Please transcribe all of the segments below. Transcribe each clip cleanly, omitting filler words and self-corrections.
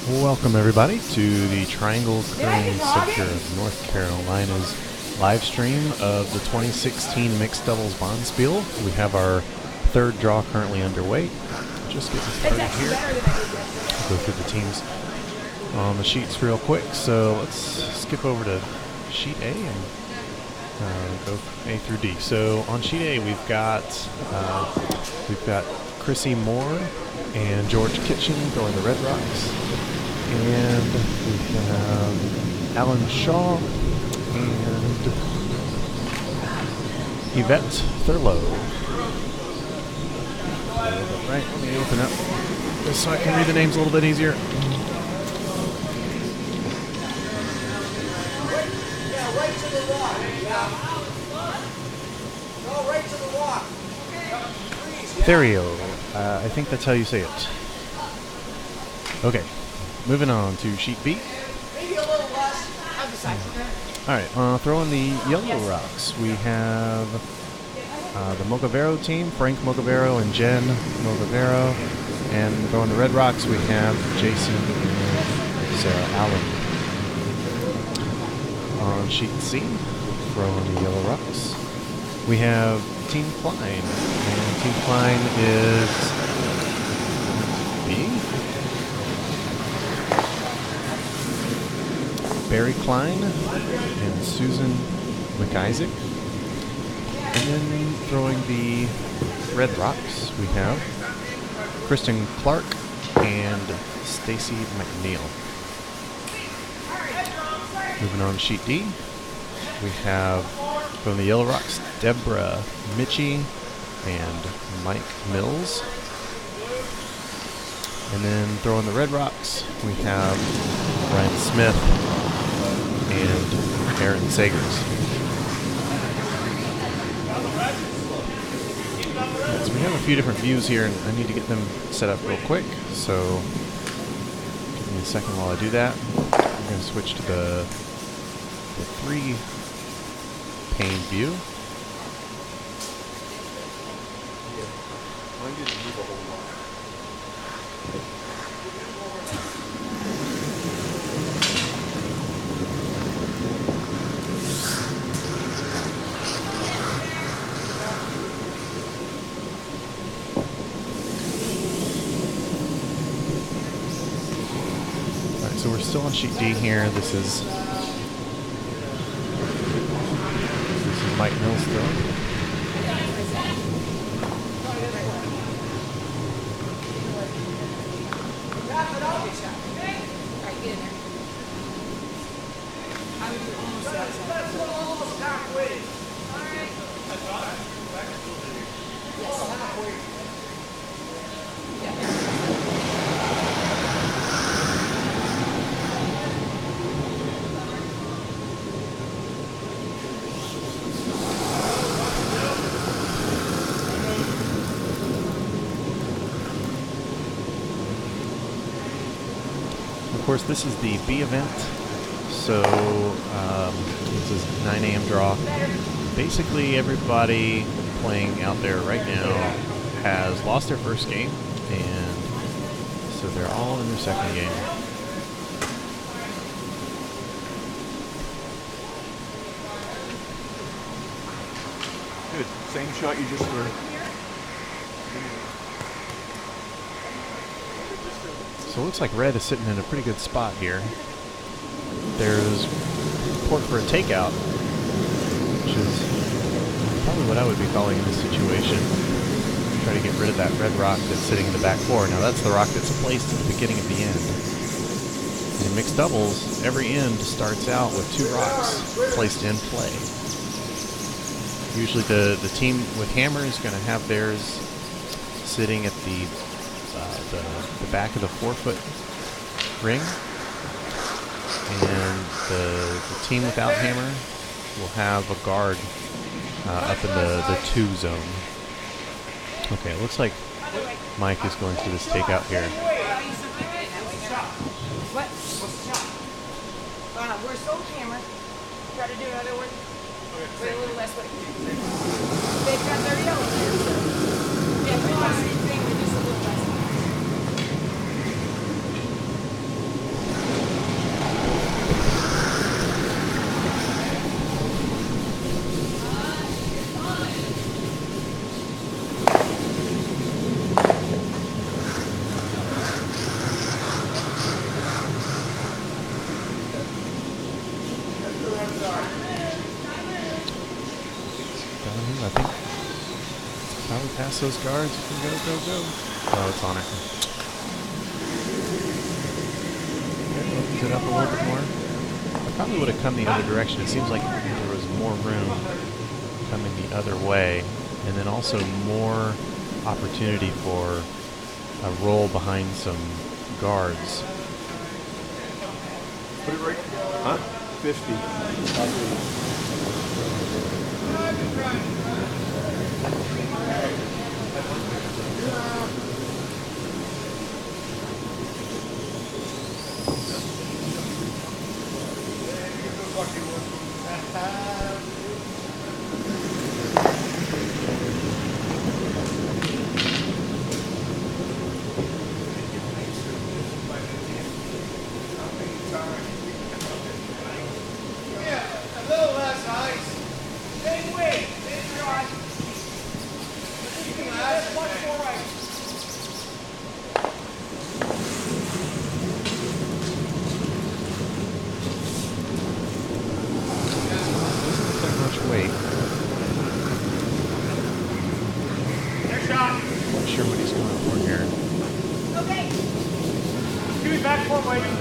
Welcome everybody to the Triangle Curling Center of North Carolina's live stream of the 2016 Mixed Doubles Bonspiel. We have our third draw currently underway. Just getting started here. Go through the teams on the sheets real quick. So let's skip over to sheet A and go A through D. So on sheet A we've got Chrissy Moore and George Kitchen going the Red Rocks. And we have Alan Shaw and Yvette Thurlow. Right, let me open up just so I can read the names a little bit easier. Right to the rock. No, right to the rock. Therio, I think that's how you say it. Okay. Moving on to sheet B. Maybe a little less. Alright, throwing the yellow rocks. We have the Mogavero team, Frank Mogavero and Jen Mogavero. And throwing the red rocks, we have Jason and Sarah Allen. On sheet C, throwing the yellow rocks, we have Team Klein. And Team Klein is B. Barry Klein and Susan McIsaac. And then throwing the red rocks, we have Kristen Clark and Stacy McNeil. Moving on to sheet D, we have from the yellow rocks, Deborah Mitchie and Mike Mills. And then throwing the red rocks, we have Ryan Smith and Aaron Sagers. So we have a few different views here, and I need to get them set up real quick. So give me a second while I do that. I'm going to switch to the 3-pane view. So we're still on sheet D here. This is Mike Mills throwing. Of course, this is the B event, so this is 9 a.m. draw. Basically, everybody playing out there right now has lost their first game, and so they're all in their second game. Good. Same shot you just threw. So it looks like red is sitting in a pretty good spot here. There's support for a takeout, which is probably what I would be calling in this situation. Try to get rid of that red rock that's sitting in the back four. Now that's the rock that's placed at the beginning of the end. In mixed doubles, every end starts out with 2 rocks placed in play. Usually the team with hammer is going to have theirs sitting at the back of the 4-foot ring, and the team without hammer will have a guard up in the 2 zone. Okay, it looks like Mike is going through this takeout here. What? We're so hammered. Try to do another one. Wait a little less. They've got $30 here. So. Yeah, we want the same thing. We're just a little less. past those guards. You can go, go, go. Oh, it's on it. Okay, opens it up a little bit more. I probably would have come the other direction. It seems like there was more room coming the other way, and then also more opportunity for a roll behind some guards. Put it right. Huh? 50.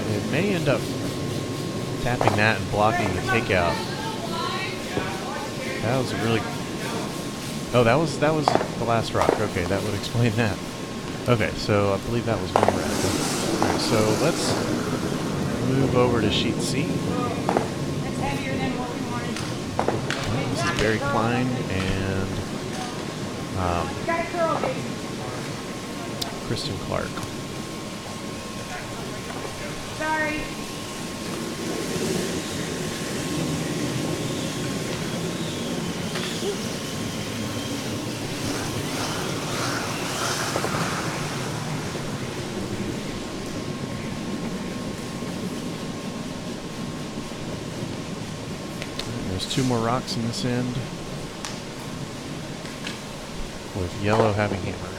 It may end up tapping that and blocking the takeout. That was a really... Oh, that was the last rock. Okay, that would explain that. Okay, so I believe that was one red. Alright, so let's move over to sheet C. That's heavier than what we wanted. This is Barry Klein and Got a curl, Jason. Kristen Clark. Sorry. There's two more rocks in this end, with yellow having hammer.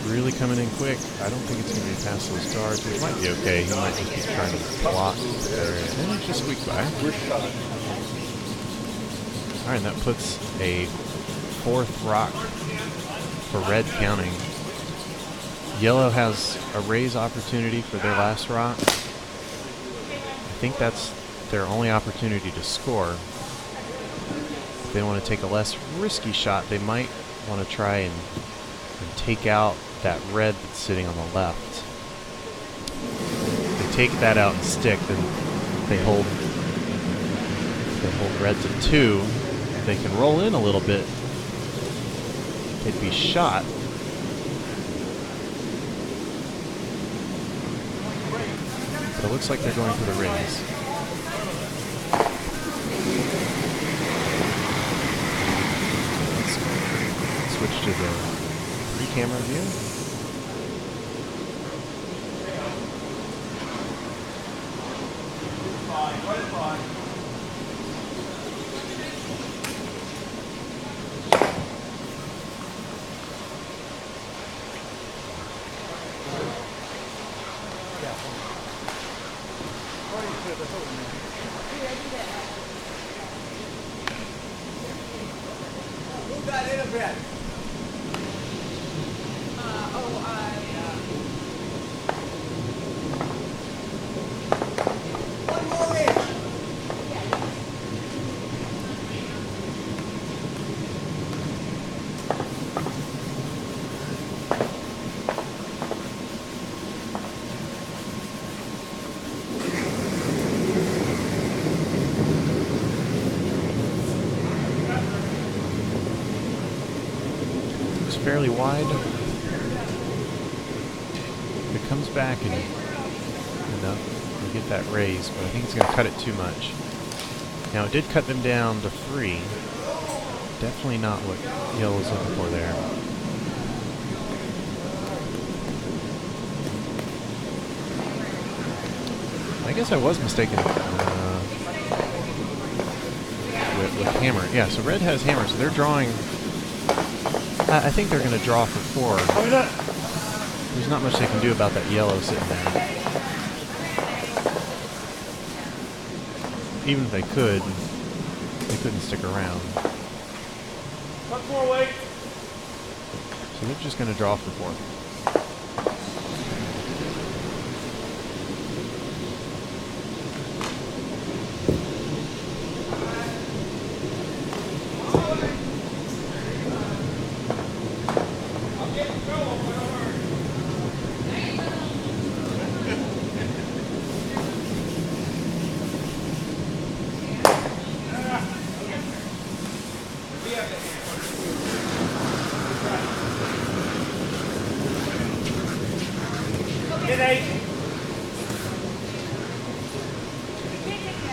Really coming in quick. I don't think it's going to be past those guards, which might be okay. He might just be trying to block the area. And it just squeaked by. Alright, and that puts a fourth rock for red counting. Yellow has a raise opportunity for their last rock. I think that's their only opportunity to score. If they want to take a less risky shot, they might want to try and take out that red that's sitting on the left. If they take that out and stick, then they hold red to 2. They can roll in a little bit. They'd be shot. But it looks like they're going for the raise. Let's switch to the 3-camera view. Move that in a bit. One more inch. It's fairly wide. If it comes back and enough, we'll get that raise, but I think it's going to cut it too much. Now it did cut them down to 3. Definitely not what Yellow was looking for there. guess I was mistaken with hammer. Yeah, so red has hammer, so they're drawing. I think they're going to draw for 4. There's not much they can do about that yellow sitting there. Even if they could, they couldn't stick around. So they're just going to draw for 4.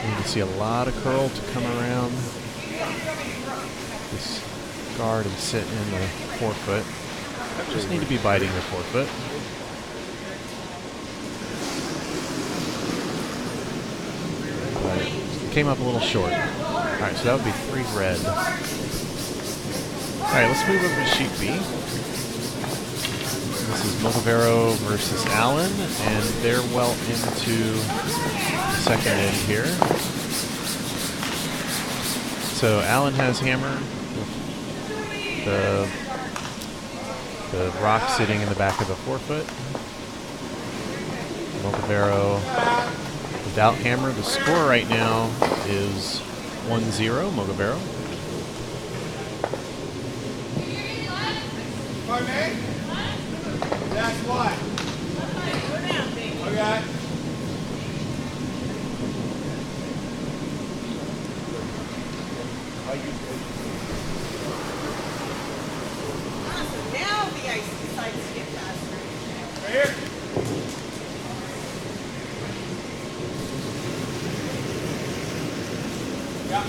You can see a lot of curl to come around this guard and sit in the forefoot. Just need to be biting the forefoot. But it came up a little short. Alright, so that would be 3 red. Alright, let's move over to sheet B. This is Motivero versus Allen, and they're well into the second end here. So Allen has hammer, the rock sitting in the back of the forefoot. Motivero without hammer. The score right now is 1-0, Motivero. Pardon me? That's what? Okay. Now the ice decides to get faster. Right here. Yeah.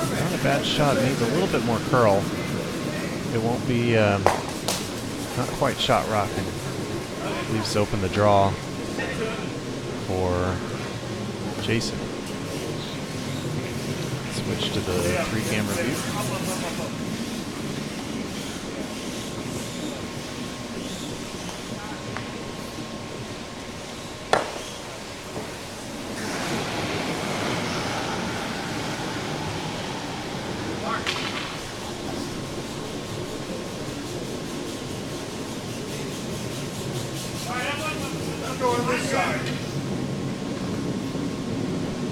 Not a bad shot. Needs a little bit more curl. It won't be not quite shot rocking. Leaves open the draw for Jason. Switch to the 3-camera view.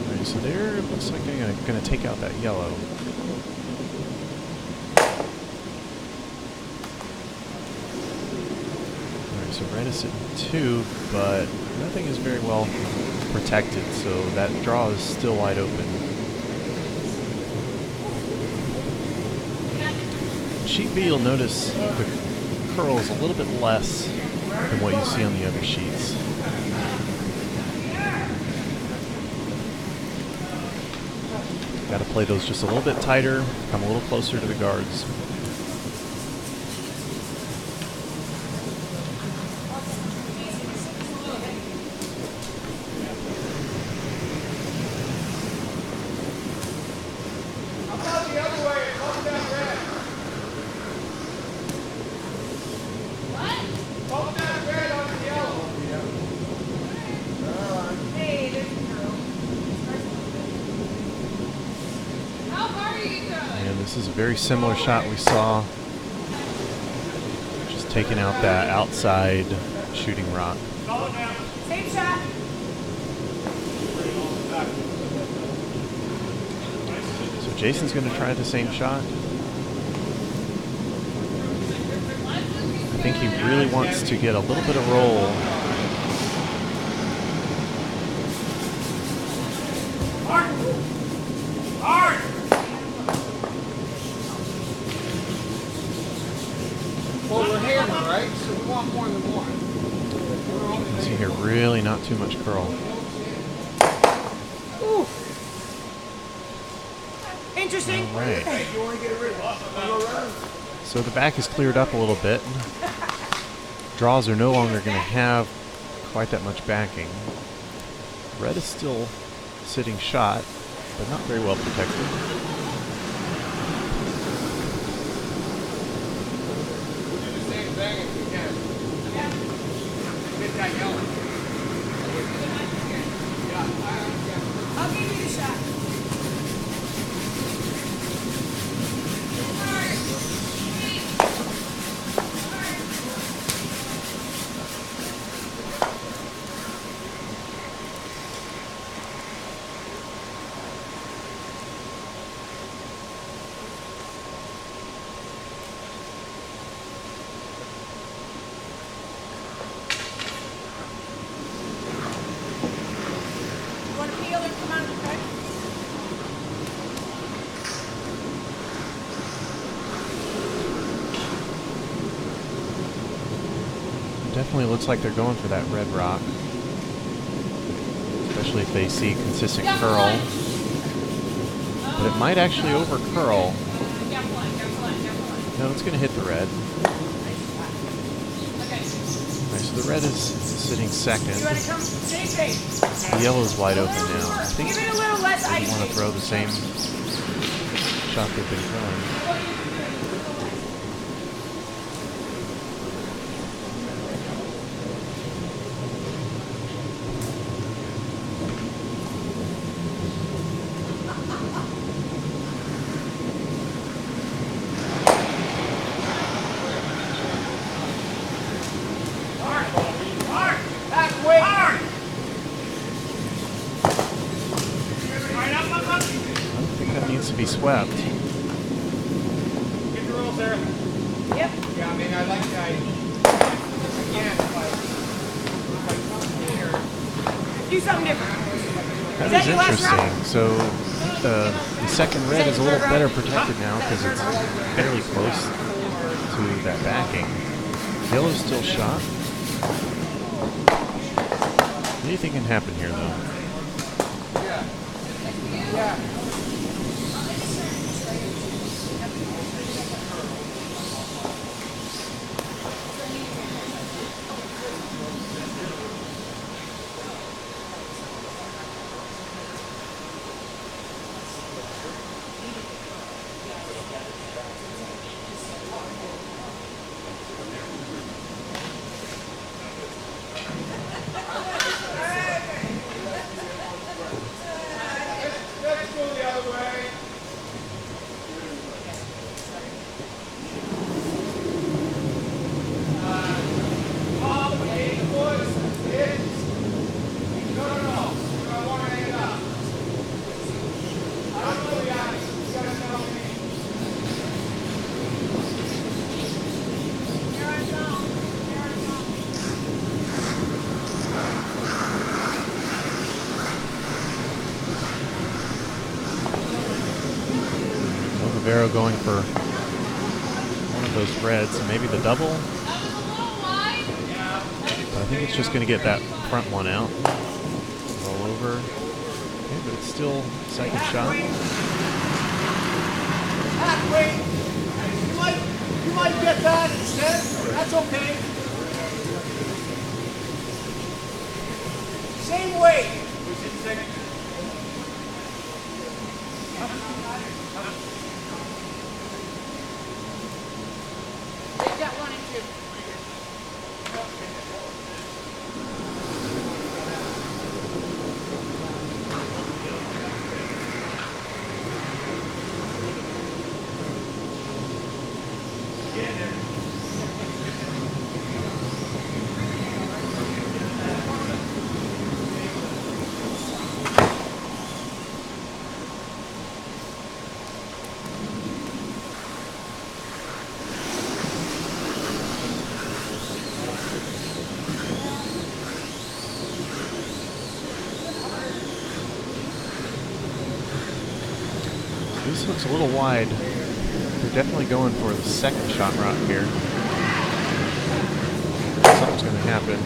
Alright, so there it looks like they're going to take out that yellow. Alright, so red is sitting 2, but nothing is very well protected, so that draw is still wide open. Sheet B, you'll notice the curl is a little bit less than what you see on the other sheets. Got to play those just a little bit tighter, come a little closer to the guards. This is a very similar shot we saw, just taking out that outside shooting rock. Same shot. So Jason's going to try the same shot. I think he really wants to get a little bit of roll. Well, we're hammer, right? So we want more than one. You can see here, really not too much curl. Ooh. Interesting. All right. Hey, you want to get rid of it? So the back is cleared up a little bit. Draws are no longer going to have quite that much backing. Red is still sitting shot, but not very well protected. We'll do the same thing if we can. Get that going. I'll give you the shot. You want to peel or come out of the crack? Definitely looks like they're going for that red rock. Especially if they see consistent curl. But it might actually over curl. No, it's going to hit the red. Alright, so the red is sitting second. You want to come? Same pace. The yellow is wide open now. I think Give it a little less they ice. want to throw the same shot they've been throwing. Hard! Back way! Hard! Right up. I don't think that needs to be swept. Get the rolls there. Yep. Yeah, I mean, I like the idea. Again, if I come here. Do something different. That that is your last round? interesting. So the second red is a little better protected now because it's fairly close to that backing. Yellow's still shot. What do you think can happen here, though? Yeah. Let's go the other way. All the way, boys. No. I want to hang it up. I don't know the guys. You gotta tell me. Rivero going for one of those reds, maybe the double. But I think it's just going to get that front one out. Roll over. Okay, but it's still second shot. Halfway. You might get that instead. That's okay. Same way. They've got one and two. This looks a little wide. They're definitely going for the second shot rock here. Something's going to happen.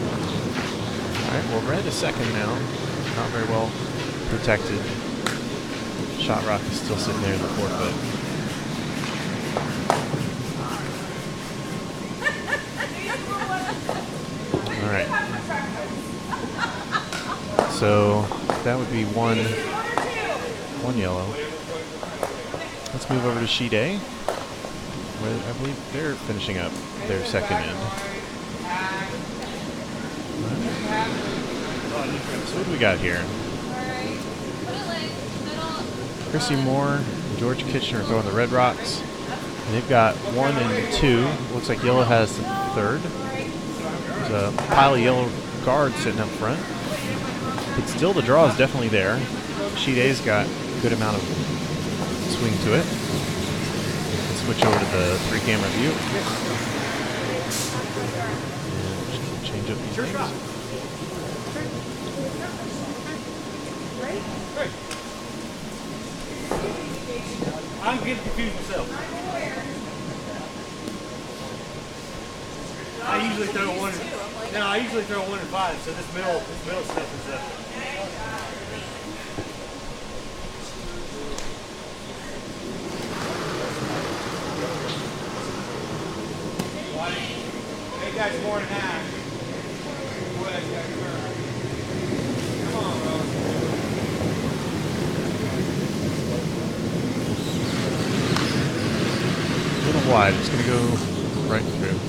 Alright, well, red is second now. Not very well protected. Shot rock is still sitting there in the 4-foot. Alright. So that would be one yellow. Let's move over to sheet A, where I believe they're finishing up their second end. So what do we got here? Chrissy Moore and George Kitchener throwing the red rocks. And they've got 1 and 2. Looks like yellow has the third. There's a pile of yellow guards sitting up front. But still the draw is definitely there. Sheet A's got a good amount of swing to it. Let's switch over to the 3-camera view. And just change up these things. I'm getting confused myself. I usually throw 1 and 5, so this middle stuff is Hey guys, 4 and a half. Come on, bro. A little wide. It's going to go right through.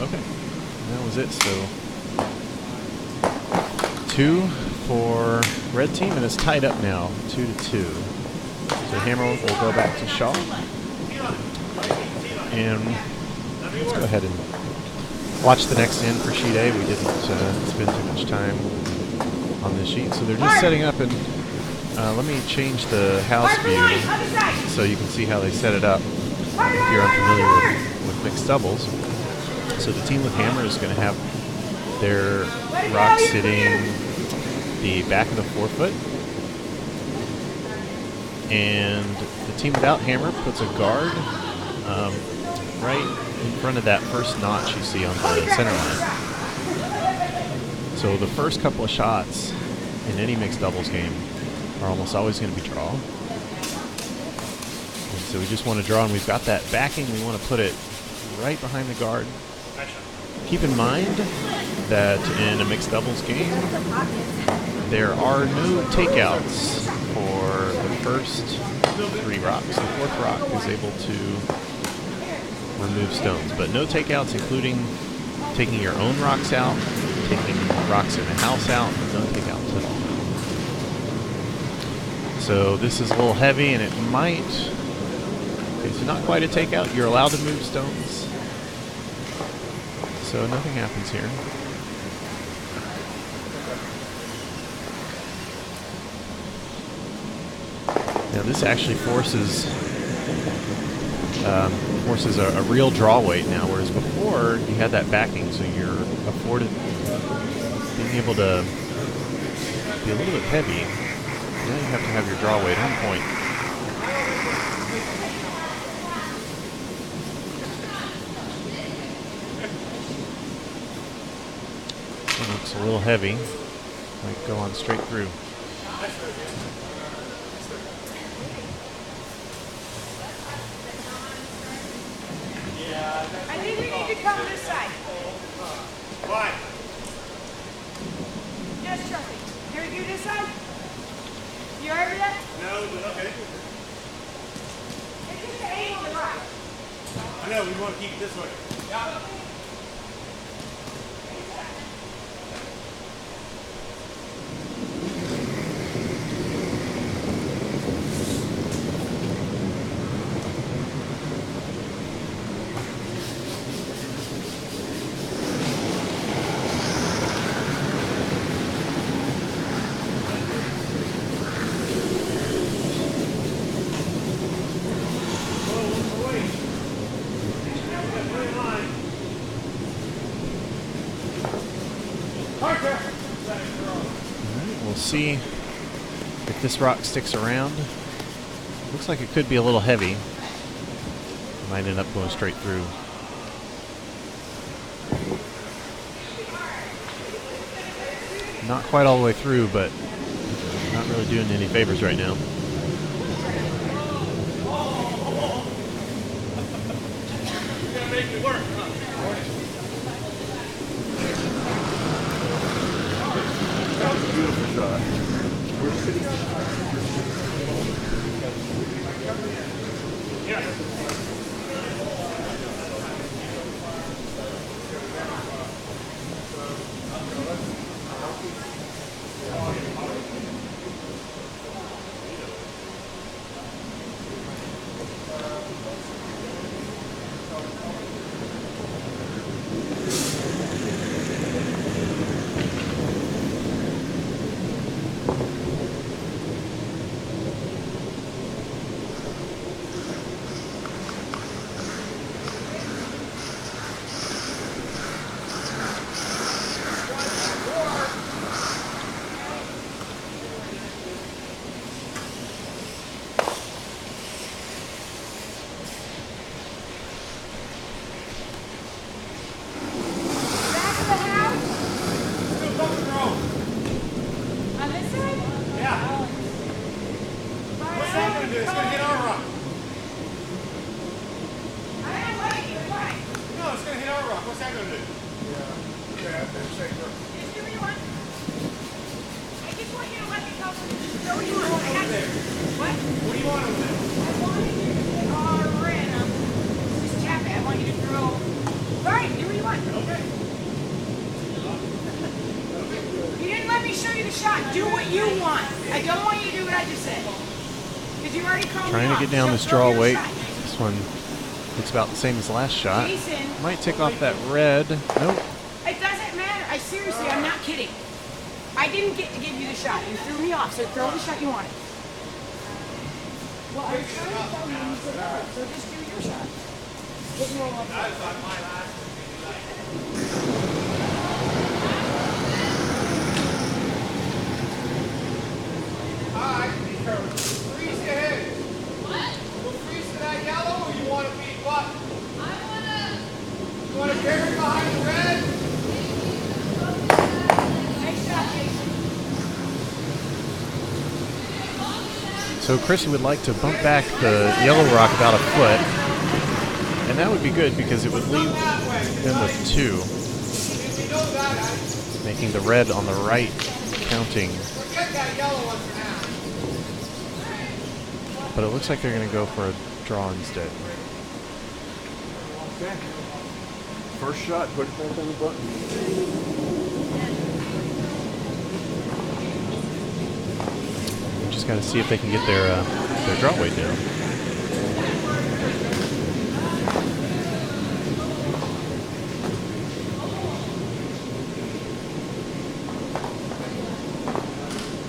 Okay. That was it. So 2 for red team, and it's tied up now, 2-2. So Hammer will go back to Shaw. And let's go ahead and watch the next end for sheet A. We didn't spend too much time on this sheet. So they're just setting up, and let me change the house view so you can see how they set it up if you're unfamiliar with mixed doubles. So the team with hammer is going to have their rock sitting the back of the 4-foot. And the team without hammer puts a guard right in front of that first notch you see on the center line. So the first couple of shots in any mixed doubles game are almost always going to be draw. And so we just want to draw, and we've got that backing. We want to put it right behind the guard. Keep in mind that in a mixed doubles game, there are no takeouts for the first 3 rocks. The 4th rock is able to remove stones, but no takeouts, including taking your own rocks out, taking rocks in the house out, no takeouts at all. So this is a little heavy, and it might, okay, so not quite a takeout. You're allowed to move stones. So nothing happens here. Now this actually forces a real draw weight now, whereas before you had that backing, so you're afforded being able to be a little bit heavy. Now you have to have your draw weight on point. It looks a little heavy. Might go on straight through. I think we need to come this side. Why? Yes, Chucky. Can we do this side? You heard me that? No, but okay. It's just the angle to right. I know, we want to keep it this way. Yeah. We'll see If this rock sticks around, looks like it could be a little heavy. Might end up going straight through. Not quite all the way through, but not really doing any favors right now. Beautiful shot. We're sitting. Trying to get down this draw weight. This one looks about the same as the last shot. Might take off that red. Nope. It doesn't matter. Seriously, I'm not kidding. I didn't get to give you the shot. You threw me off, so throw the shot you wanted. Well, I was trying to tell you, you said no, so just do your shot. Get me all up there. Alright, freeze your head. What? You'll freeze to that yellow or you want to be what? You want to bury behind the red? Nice shot, Jason. So Chrissy would like to bump back the yellow rock about a foot. And that would be good because it would leave them with 2. Making the red on the right counting. Forget that yellow one for now. But it looks like they're going to go for a draw instead. Okay. First shot, put it back on the button. We just got to see if they can get their draw weight down.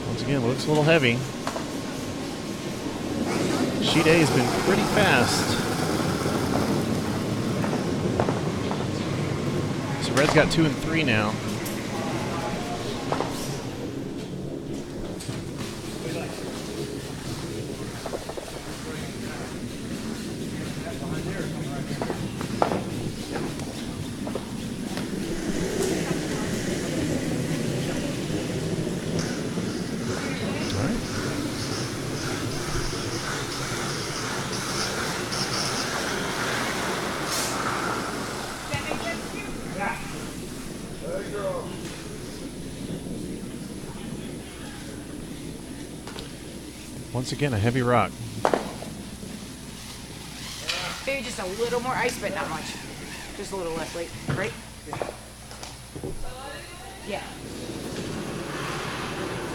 Once again, it looks a little heavy. Sheet A has been pretty fast. So red's got 2 and 3 now. Once again, a heavy rock. Maybe just a little more ice, but not much. Just a little less weight, right? Yeah.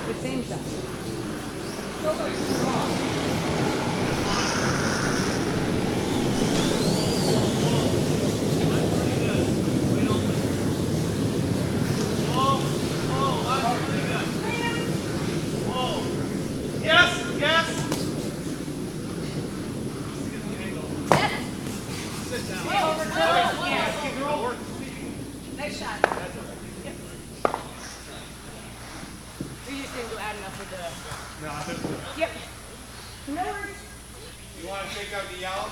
The same shot. just didn't go out enough with the. No, I think. Yep. No worries. You want to take out the yellow?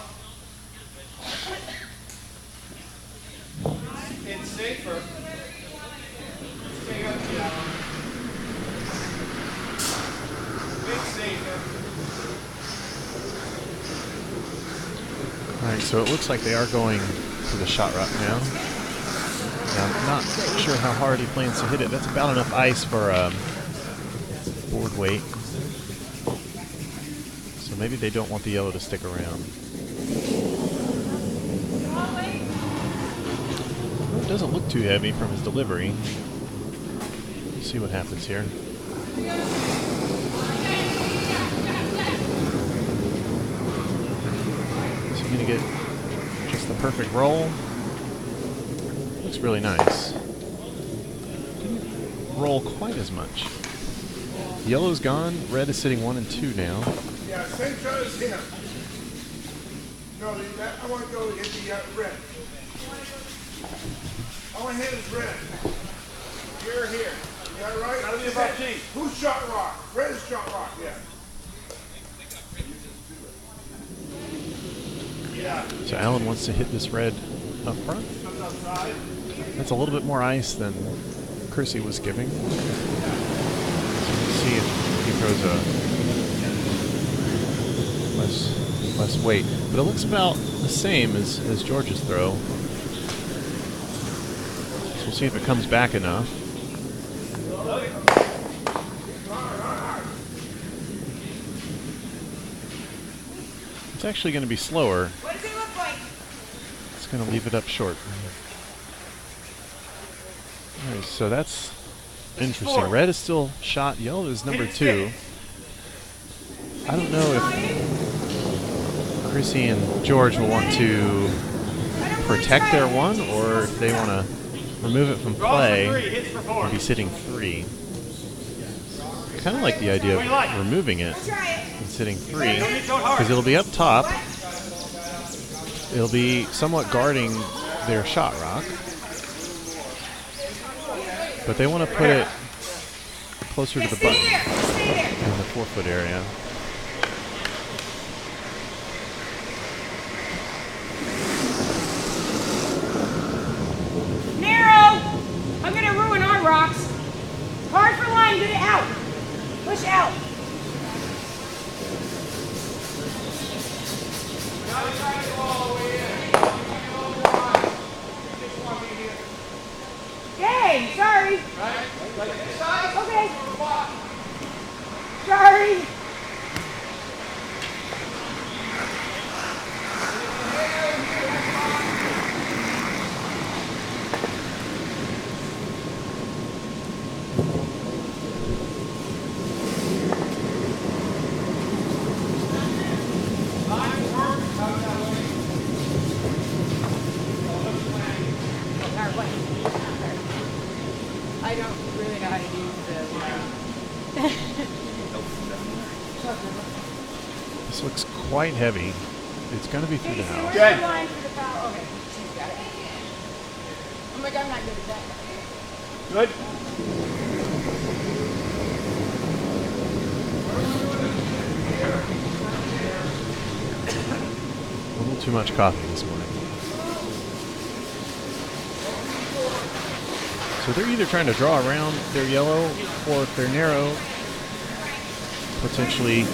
It's safer. Take out the yellow. Big safer. Alright, so it looks like they are going to the shot rock now. I'm not sure how hard he plans to hit it. That's about enough ice for board weight. So maybe they don't want the yellow to stick around. Well, it doesn't look too heavy from his delivery. Let's see what happens here. Is he going to get just the perfect roll? Looks really nice. Didn't roll quite as much. Yellow's gone. Red is sitting 1 and 2 now. Yeah, same shot as him. No, I want to go hit the red. I want to hit his red. You're here. You got it right? That'll be about G. Who's shot rock? Red is shot rock, yeah. Yeah. So Alan wants to hit this red up front. Comes outside. That's a little bit more ice than Chrissy was giving. So let's see if he throws a less weight. But it looks about the same as George's throw. So we'll see if it comes back enough. It's actually going to be slower. What does it look like? It's going to leave it up short. Alright, so that's interesting. Red is still shot. Yellow is number 2. I don't know if Chrissy and George will want to protect their 1 or if they want to remove it from play and be sitting 3. Kind of like the idea of removing it and sitting 3 because it'll be up top. It'll be somewhat guarding their shot rock. But they want to put it closer to the button in the 4-foot area. Narrow! I'm gonna ruin our rocks. Hard for line, get it out. Push out. Dang, sorry. Okay. Sorry. I don't really know how to use This looks quite heavy. It's going to be through the house. Okay, she's got it. Oh my God, I'm not good at that. Good. A little too much coffee this morning. So they're either trying to draw around their yellow, or if they're narrow, potentially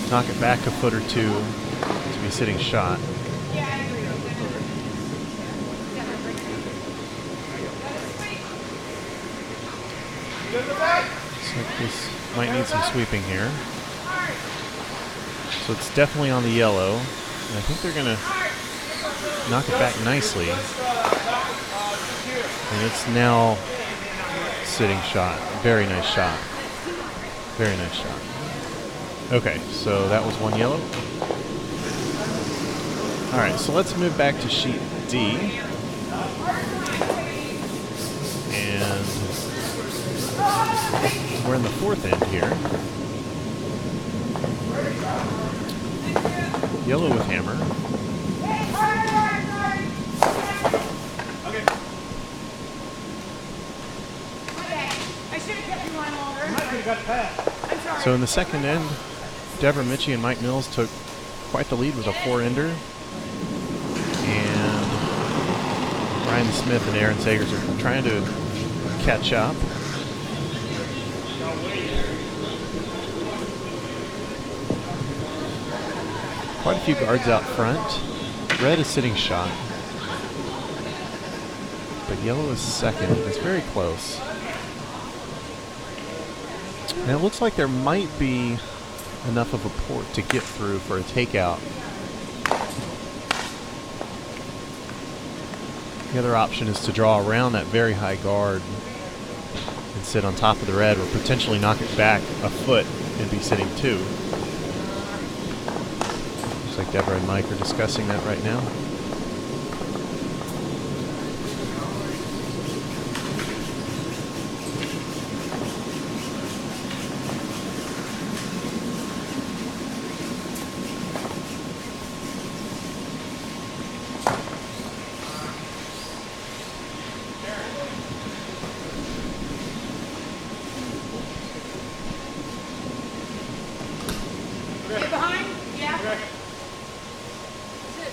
knock it back a foot or 2 to be sitting shot. Yeah, I agree. So this might need some sweeping here. So it's definitely on the yellow, and I think they're going to knock it back nicely. And it's now sitting shot. Very nice shot. Very nice shot. Okay, so that was 1 yellow. All right, so let's move back to sheet D. And we're in the 4th end here. Yellow with hammer. I should have kept you on longer. I'm sorry. So in the second end, Deborah Mitchie and Mike Mills took quite the lead with a 4-ender. And Ryan Smith and Aaron Sagers are trying to catch up. Quite a few guards out front. Red is sitting shot. But yellow is second. It's very close. And it looks like there might be enough of a port to get through for a takeout. The other option is to draw around that very high guard and sit on top of the red, or potentially knock it back a foot and be sitting 2. Looks like Deborah and Mike are discussing that right now. Get behind? Yeah. Is it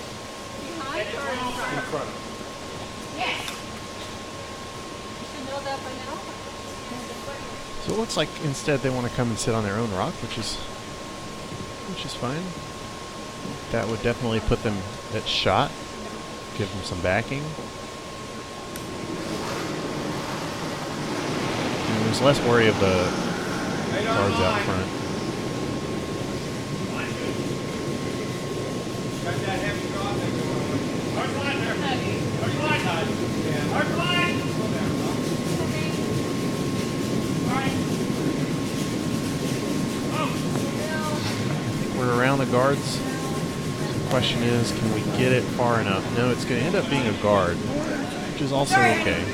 behind or in front? Yes. You should know that by now. So it looks like instead they want to come and sit on their own rock, which is fine. That would definitely put them at shot, give them some backing. And there's less worry of the guards out front. Got that heavy draw thing going on. Hard line there. Hard line. Hard line. We're around the guards. The question is, can we get it far enough? No, it's going to end up being a guard, which is also okay.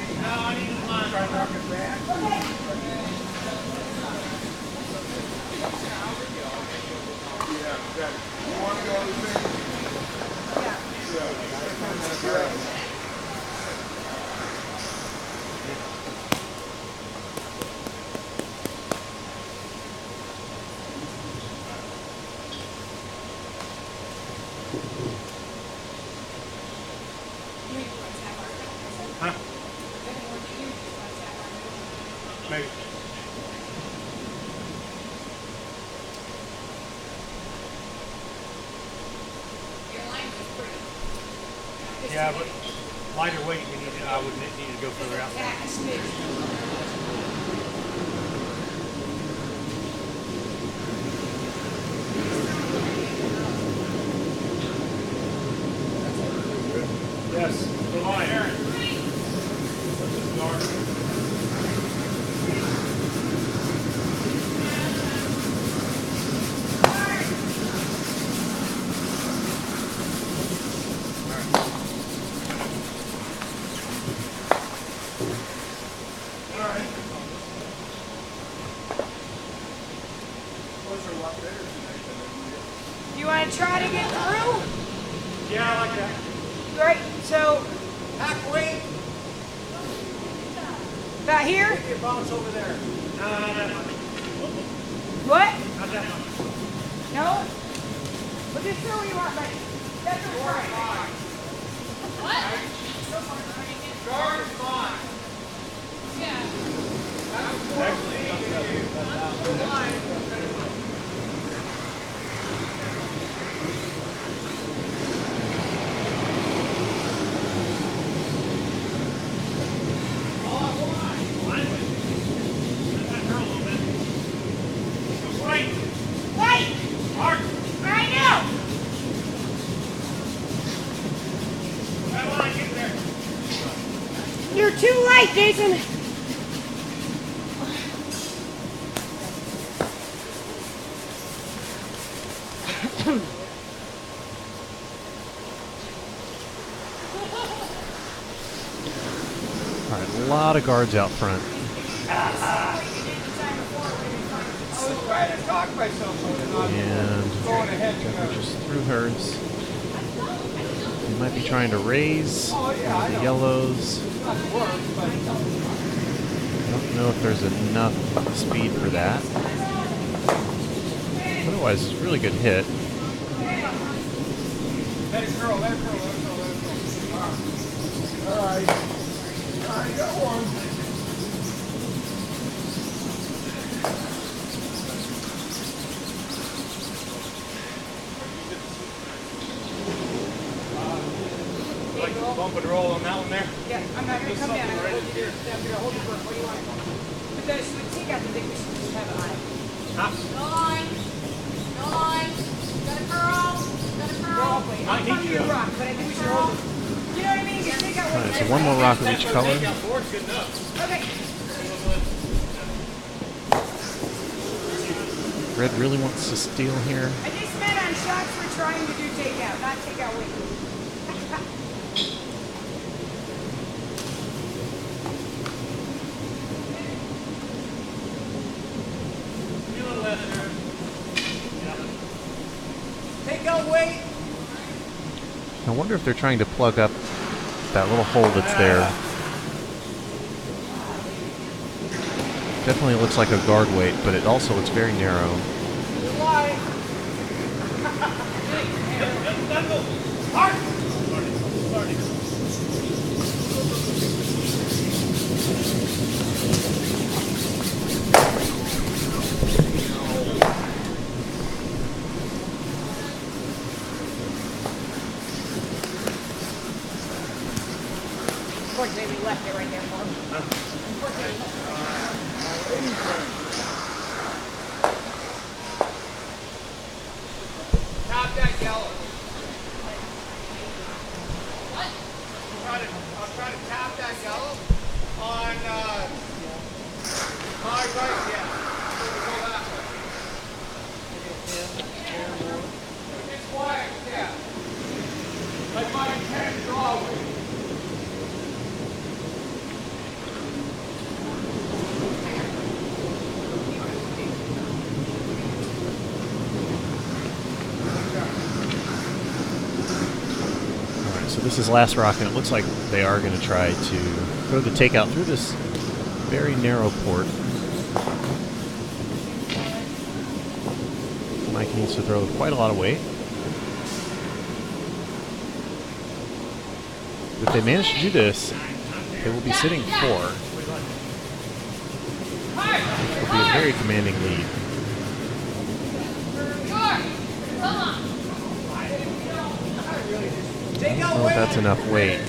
Maybe. Yeah, but lighter weight, I would need to go further out. Yes, the line. You want to try to get through? Yeah, I like that. Great. So, Back weight. about here? Get your bounce over there. No. What? Not that much. No? Well, just throw where you want, buddy. That's right. Guard is fine. Wait! Right now! That line, get there. You're too light, Jason. All right, a lot of guards out front. Trying to talk myself so they're not And going ahead. Deborah just threw hers. He might be trying to raise one of the yellows. Don't know if there's enough speed for that. Otherwise, it's a really good hit. Let it curl, let it curl, let it curl, let it curl. All right. All right, got one. Like bump and roll on that one there. Yeah, I'm not going to come down. I'm going to hold you for what do you want? But the sweet take out the thing, we should just have it on it. No line. No line. Gotta curl. Gotta curl. Wait, I'm talking to your rock, but I think we should hold it. You know what I mean? Just take out All one. right, so one more rock of each color. Okay. Red really wants to steal here. I just meant on shots we're trying to do takeout, not takeout weight. Takeout weight. I wonder if they're trying to plug up that little hole that's there. Definitely looks like a guard weight, but it also looks very narrow. Why? Unfortunately, we left it right there for him. Unfortunately. Tap that yellow. I'll try to tap that yellow on my right, yeah. So we go that way. Just quiet, yeah. Like my intent drawing. So this is last rock, and it looks like they are going to try to throw the takeout through this very narrow port. Mike needs to throw quite a lot of weight. If they manage to do this, they will be sitting 4. Which will be a very commanding lead. I don't know if that's enough weight,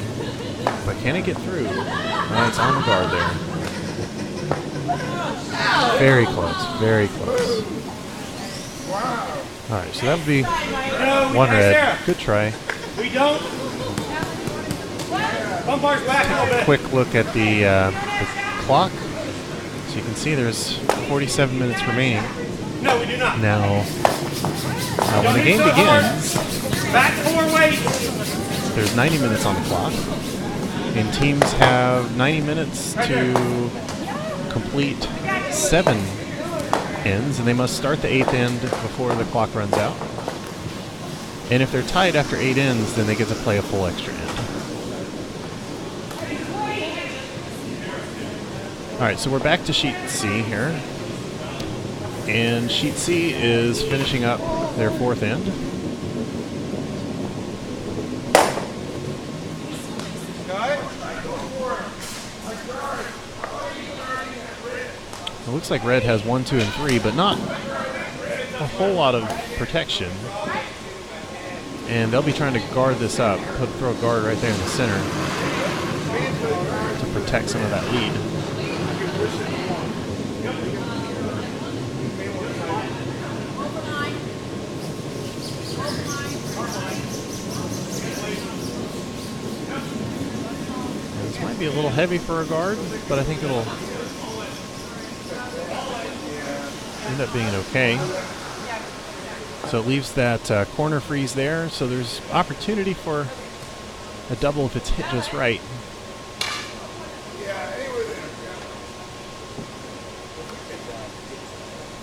but can it get through? It's on the guard there. Very close, very close. All right, so that would be one red. Good try. We don't. Umpire's back a little bit. Quick look at the clock. So you can see there's 47 minutes remaining. No, we do not. Now when the game begins, Back 4 weights. there's 90 minutes on the clock, and teams have 90 minutes to complete 7 ends, and they must start the 8th end before the clock runs out. And if they're tied after 8 ends, then they get to play a full extra end. All right, so we're back to sheet C here, and sheet C is finishing up their 4th end. It looks like red has 1, 2, and 3, but not a whole lot of protection. And they'll be trying to guard this up, throw a guard right there in the center to protect some of that lead. This might be a little heavy for a guard, but I think it'll end up being okay. So it leaves that corner freeze there, so there's opportunity for a double if it's hit just right.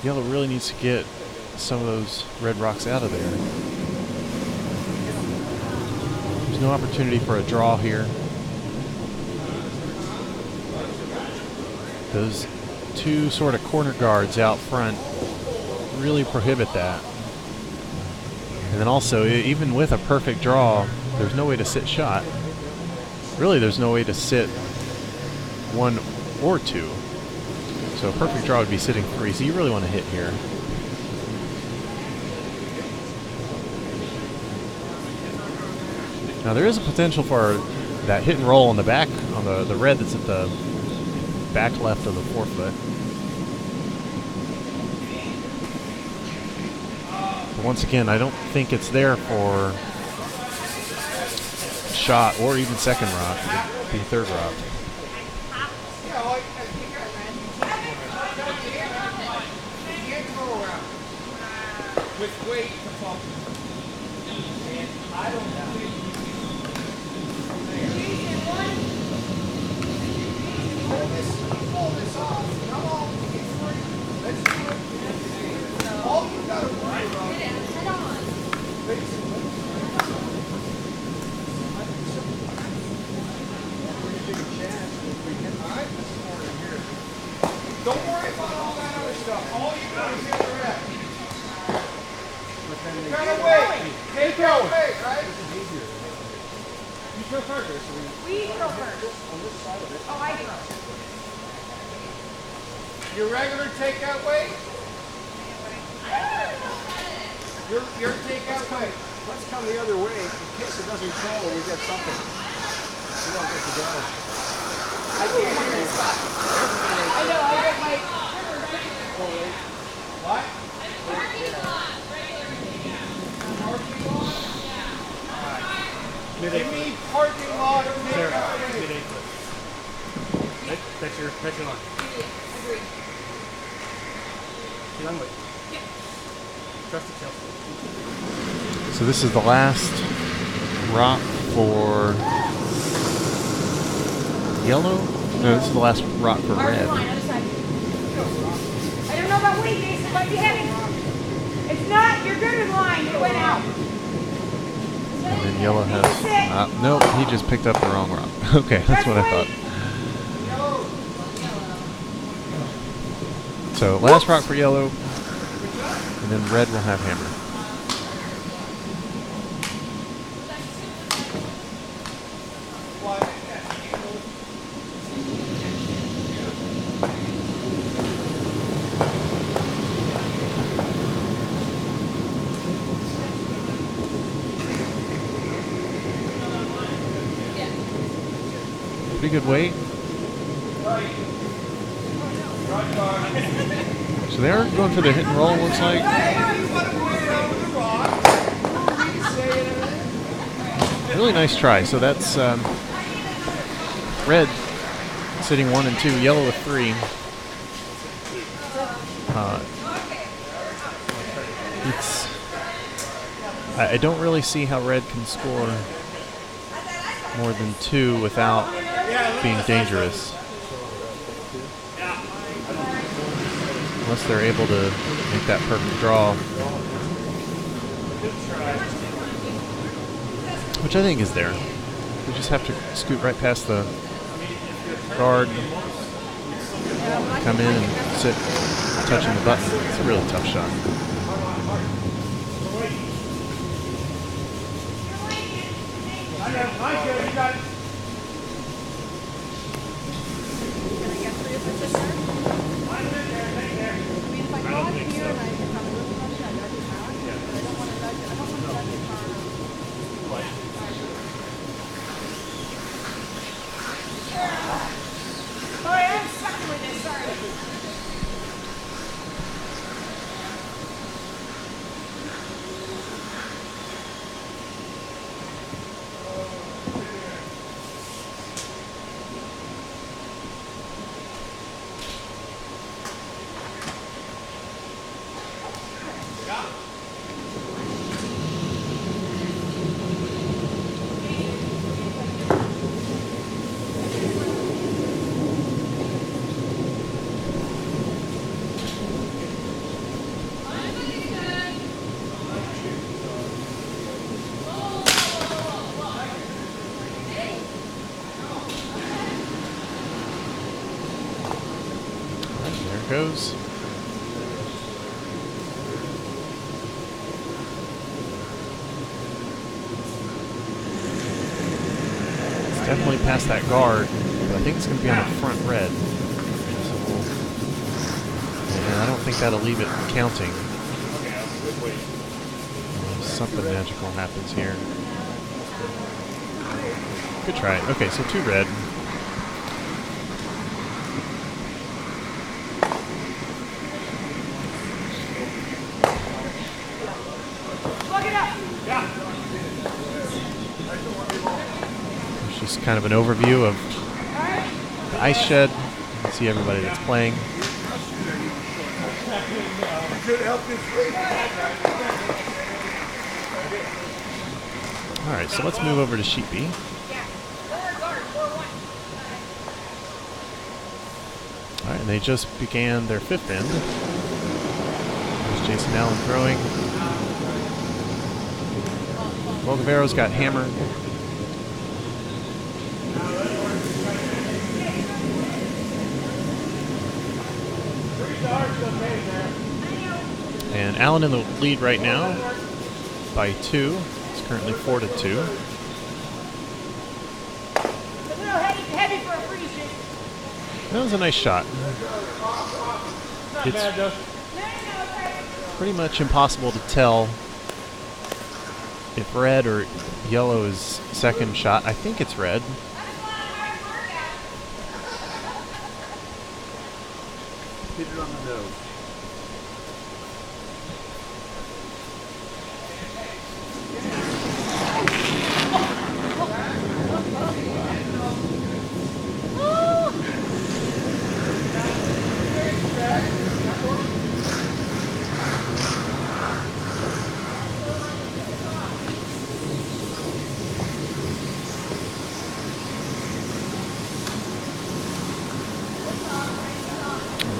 Yellow really needs to get some of those red rocks out of there. There's no opportunity for a draw here. Those two sort of corner guards out front really prohibit that. And then also, even with a perfect draw, there's no way to sit shot. Really, there's no way to sit 1 or 2. So a perfect draw would be sitting 3, so you really want to hit here. Now there is a potential for that hit and roll on the back, on the red that's at the back left of the forefoot. But once again, I don't think it's there for shot or even second rock. It would be third rock. With weight to fall. And I don't think pull this off. Come on, it's free. Let's do it. All you gotta worry about is basically. Alright, don't worry about all that other stuff. All you gotta do is hit the red. Kind of wait. Take your weight, right? You go first. We go first. On this side of it. Oh, I do. Your regular takeout weight? Your takeout weight. Let's come the other way in case it doesn't roll. We get something. We don't get to go. I can't hear this spot. I know, I get my... What? Give me parking lot takeout weight. That's your line. Agreed. Young weight. Trust the Chelsea. So this is the last rock for yellow? No, this is the last rock for Hard red. line, other side. I don't know about weight, Jason. It might be heavy. It's not. You're good in line. It went out. And then yellow has... nope, he just picked up the wrong rock. Okay, that's what I thought. So last rock for yellow, and then red will have hammer. Pretty good weight. So they are going for the hit and roll, looks like. Really nice try. So that's red sitting 1 and 2, yellow with 3. I don't really see how red can score more than 2 without being dangerous. Unless they're able to make that perfect draw. Which I think is there. They just have to scoot right past the guard, come in and sit touching the button. It's a really tough shot. Sorry, I'm stuck with this. Sorry. goes. It's definitely past that guard, but I think it's going to be on the front red. And I don't think that'll leave it counting. Something magical happens here. Good try. Okay, so 2 red. Plug it up. It's just kind of an overview of the ice shed. You can see everybody that's playing. All right, so let's move over to Sheet B. All right, and they just began their 5th end. There's Jason Allen throwing. Volgavero's got hammer. And Allen in the lead right now by 2. It's currently 4-2. A little heavy for a freeze, Jason. That was a nice shot. It's pretty much impossible to tell if red or yellow is second shot. I think it's red. Hit it on the nose.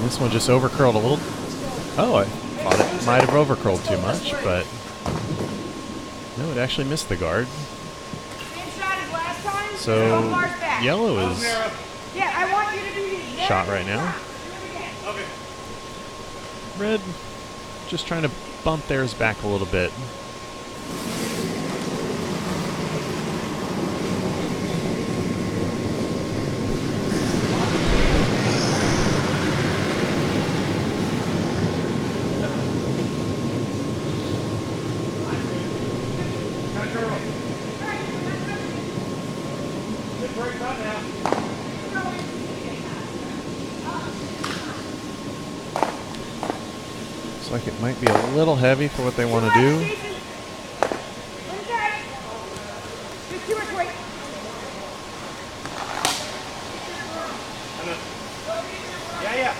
This one just overcurled a little. Oh, I thought it might have overcurled too much, but no, it actually missed the guard. Same shot as last time. So Go bars back. yellow is Yeah, I want you to do these. shot right now. Red just trying to bump theirs back a little bit. Looks like it might be a little heavy for what they want to do. Just 2 or 3. Yeah.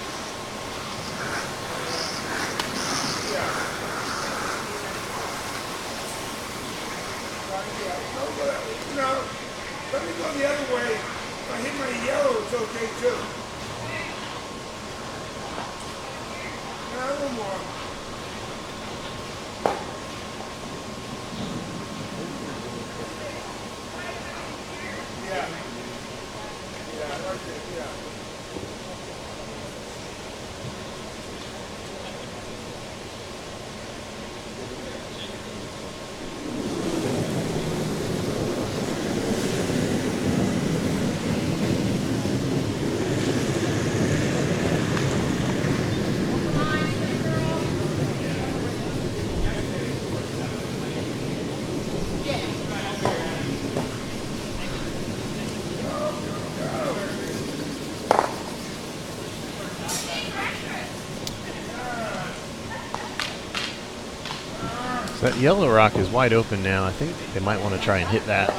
No, let me go the other way. If I hit my yellow, it's okay too. A little more. Yeah. Yeah, right there, yeah. So that yellow rock is wide open now. I think they might want to try and hit that.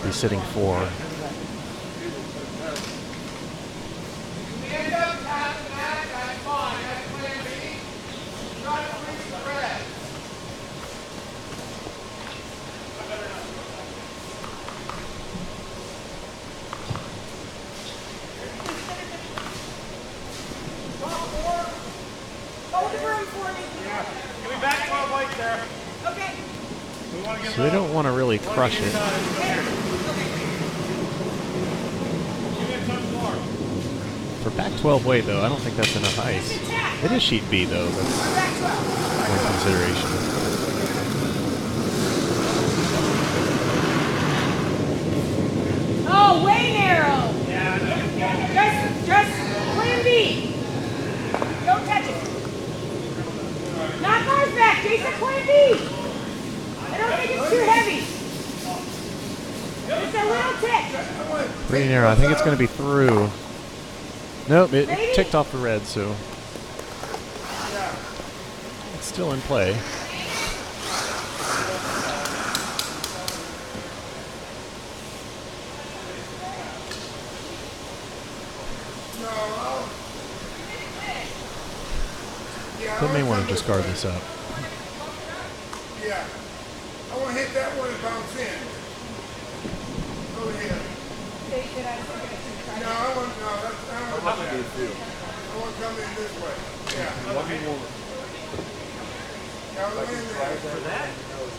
Be sitting 4. Hold the room for me. Give me back 12 white there. Okay. We want to get So they don't want to really crush it. Give me a touch more. For Pac-12 weight, though. I don't think that's enough ice. It is sheet B, though. That's one consideration. Oh, way narrow. Just plan B. Don't touch it. Not Mars back, Jason, plan B. I don't think it's too heavy. Just a little tick. Pretty narrow. I think it's going to be through. Nope, it ticked off the red, so it's still in play. But may want to discard this up. Yeah. I want to hit that one and bounce in. Go ahead. No, I want to do that. I want to come in this way. Yeah. Now let me in there. For that?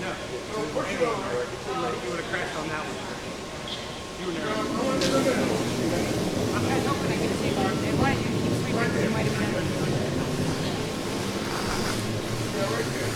No. No, push it over. You would have crashed on that one. You were No, nervous. I want to look at it. I was hoping I could see Mars. They wanted you to keep sweeping, but it might have been. Yeah, right there.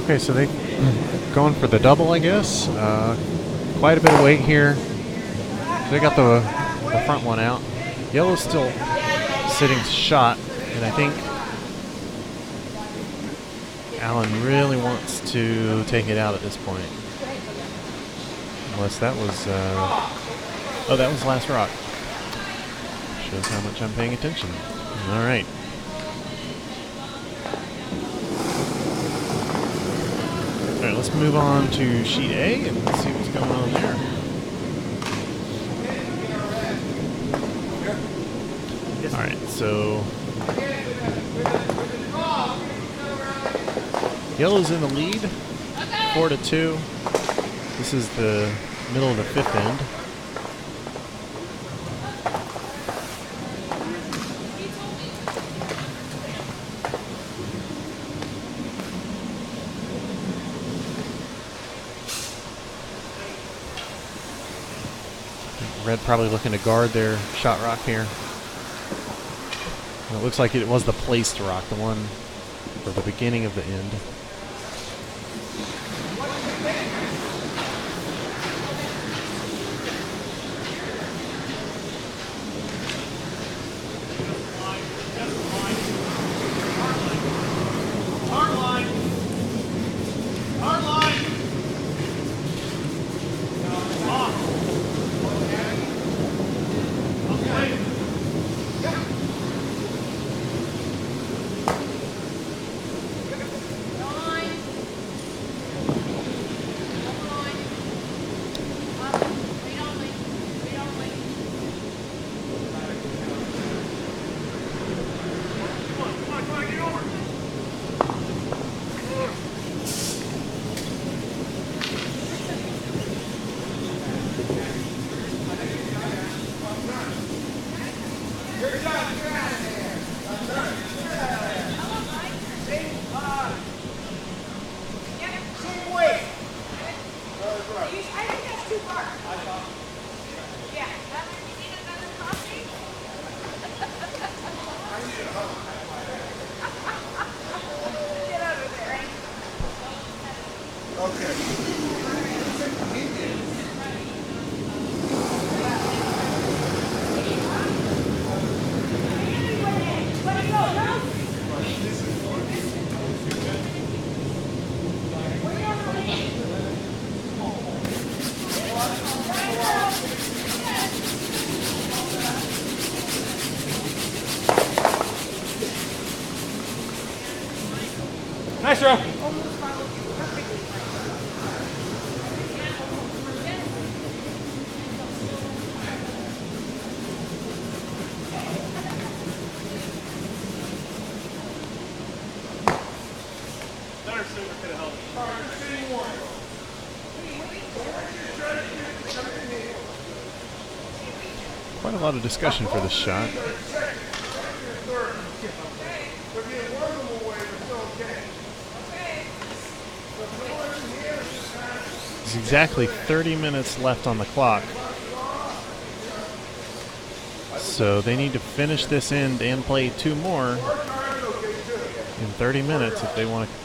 Okay, so they going for the double, I guess. Quite a bit of weight here. They got the front one out. Yellow's still sitting shot, and I think Alan really wants to take it out at this point. Unless that was, oh, that was last rock. Shows how much I'm paying attention. All right. All right, let's move on to sheet A and see what's going on there. All right, so Yellow's in the lead, 4-2. This is the middle of the fifth end. Red probably looking to guard their shot rock here. And it looks like it was the placed rock, the one for the beginning of the end. Nice throw. Quite a lot of discussion for this shot. There's exactly 30 minutes left on the clock. So they need to finish this end and play 2 more in 30 minutes if they want to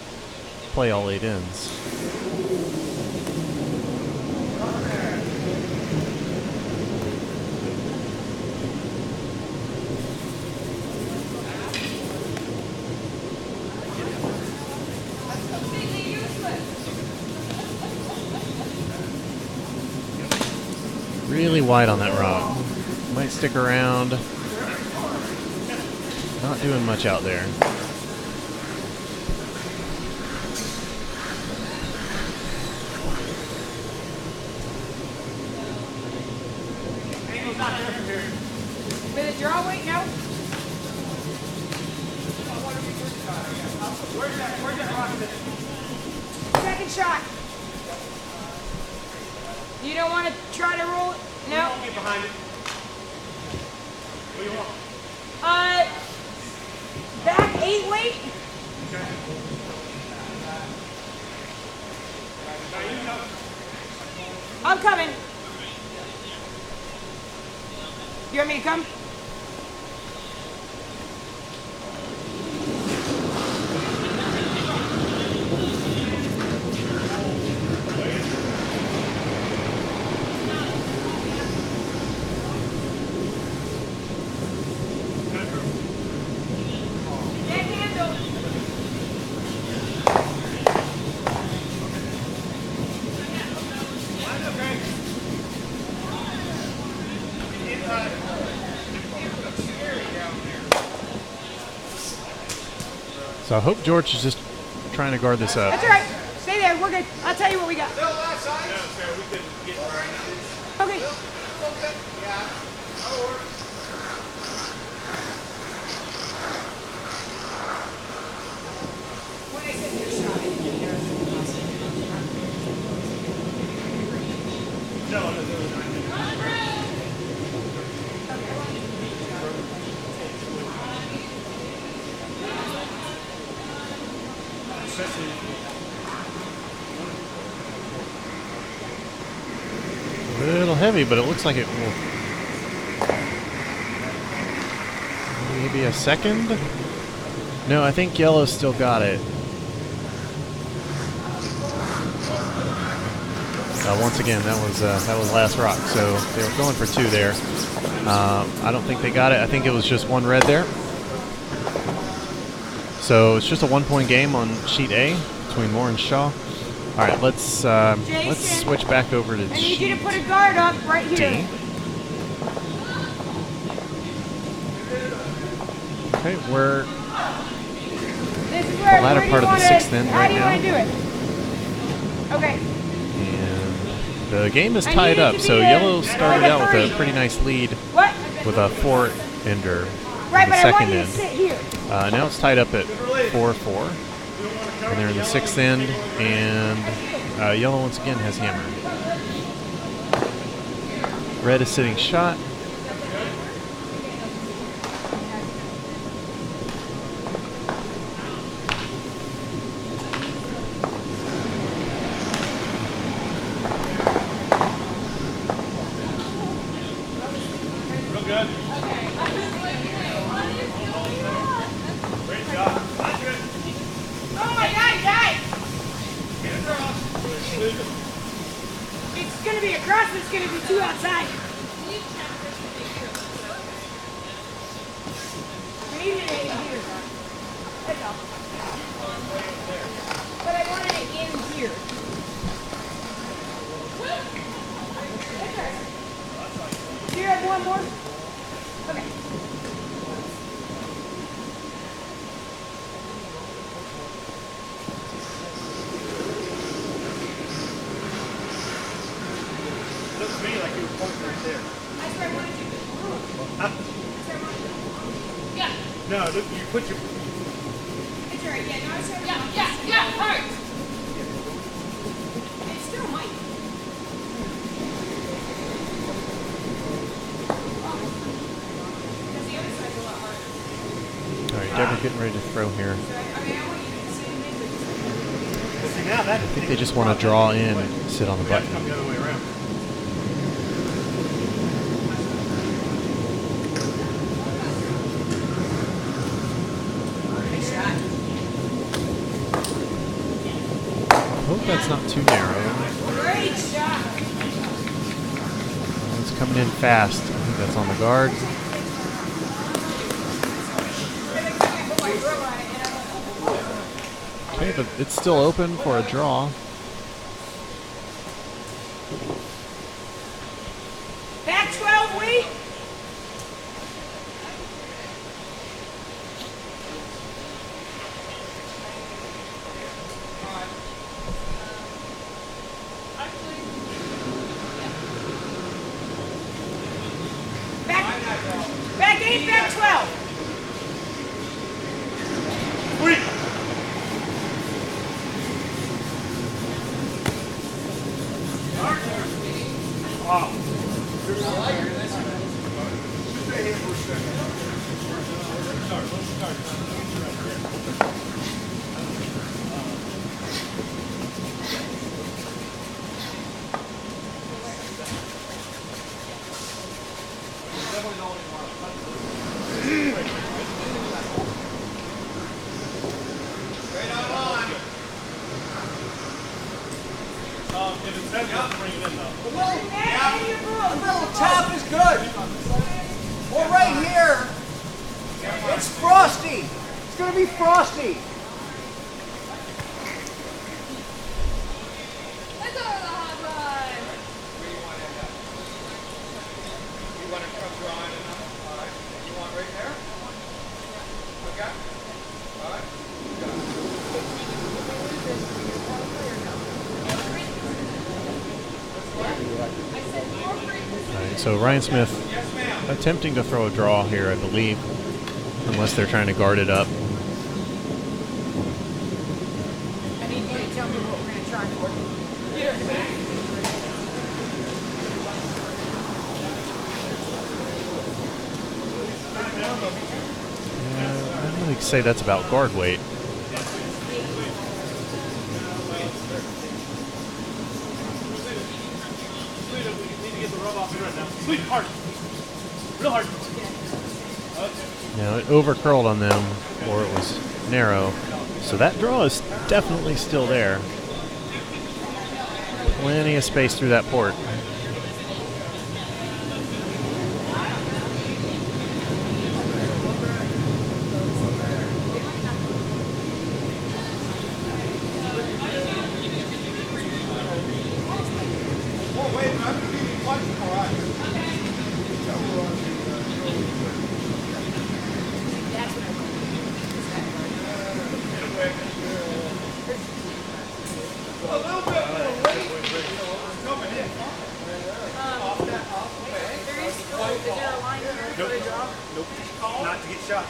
play all 8 ends. Really wide on that rock. Might stick around. Not doing much out there. For the draw weight, no? Where's that rock? Second shot. You don't want to try to roll it? No? Get behind it. What do you want? Back 8 weight. Okay. Now you come. I'm coming. You want me to come? Get handle. So I hope George is just trying to guard this up. That's all right. Stay there. We're good. I'll tell you what we got. No, sir, we couldn't get right. Okay. When I said your shot, I didn't get there. A little heavy, but it looks like it will. Maybe a second? No, I think yellow still got it. Once again, that was last rock, so they were going for 2 there. I don't think they got it. I think it was just 1 red there. So it's just a 1-point game on sheet A between Moore and Shaw. All right, let's switch back over to I need sheet you to put a guard up right here. D. Okay, we're This is where, The latter where do part you of the wanna- 6th end How right do you now. want to do it? Okay. and the game is I tied need it up. to So be yellow a started out with a 3. pretty nice lead What? with a 4-ender Right, in but the I want second you to end. sit here. Now it's tied up at 4-4, and they're in the 6th end, and yellow once again has hammer. Red is sitting shot. Real good. Great job. That's good. Oh my God, guys! Get across. It's going to be across, but it's going to be 2 outside. We need it in here. That's all. But I wanted it in here. Do you have 1 more? Okay. Looks to me like you were pointing right there. That's where I wanted you. Huh? That's where I wanted you. Yeah. No, look, you put your. It's all right. Yeah, no, I was trying to. Yeah, all right. It still might. getting ready to throw here. See, now that I think they just want to draw in and sit on the button. come the other way around. I hope that's not too narrow. Great shot. It's coming in fast. I think that's on the guard. Okay, but it's still open for a draw. Back 12, we. Back 8, back 12. If it's heavy, I'll bring it in though. A little tap is good. Well, right here, it's frosty. It's going to be frosty. Let's go to the hot run. You want to come drawing enough? All right. You want right there? Okay. All right. All right, so Ryan Smith attempting to throw a draw here, I believe, unless they're trying to guard it up. I need you to tell me what we're going to try for. I don't really say that's about guard weight. Need to get the rub off your right now. Sweep hard. Real hard. Now it over curled on them, or it was narrow. So that draw is definitely still there. Plenty of space through that port. Oh, wait, I'm going to give you much more. All right. A little bit more weight coming in. Is there a line here for a draw? Nope. Not to get shot.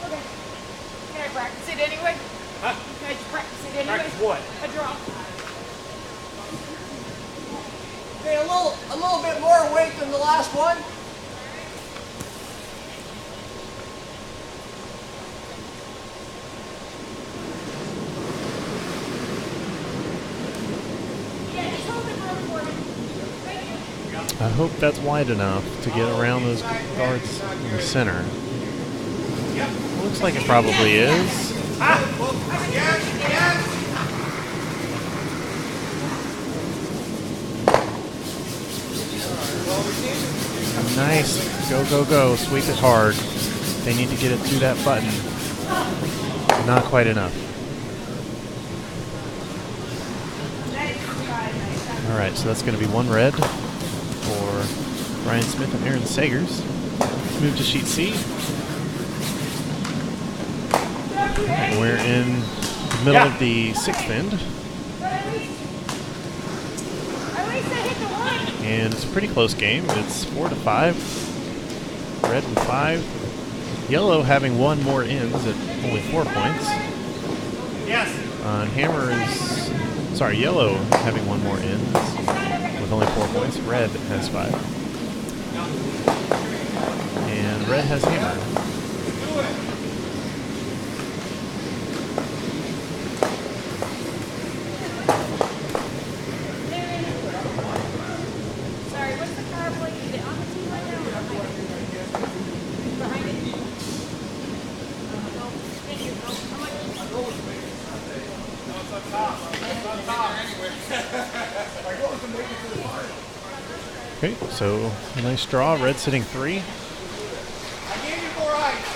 Okay. Can I practice it anyway? Huh? Can I just practice it anyway? Practice what? A draw. Okay, a little bit more weight than the last one. Yeah, just hold the rope for me. Thank you. I hope that's wide enough to get around those guards in the center. Looks like it probably is. Nice. Go, go, go. Sweep it hard. They need to get it through that button. Not quite enough. All right, so that's going to be one red for Ryan Smith and Aaron Sagers. Move to sheet C. And we're in the middle of the sixth end. And it's a pretty close game. It's 4-5. Red with 5. Yellow having one more ends at only 4 points. Yes. Hammer is, sorry, yellow having one more ends with only 4 points. Red has 5. And red has hammer. My goal is to make it to the final. Okay, so a nice draw. Red sitting 3. I gave you more ice.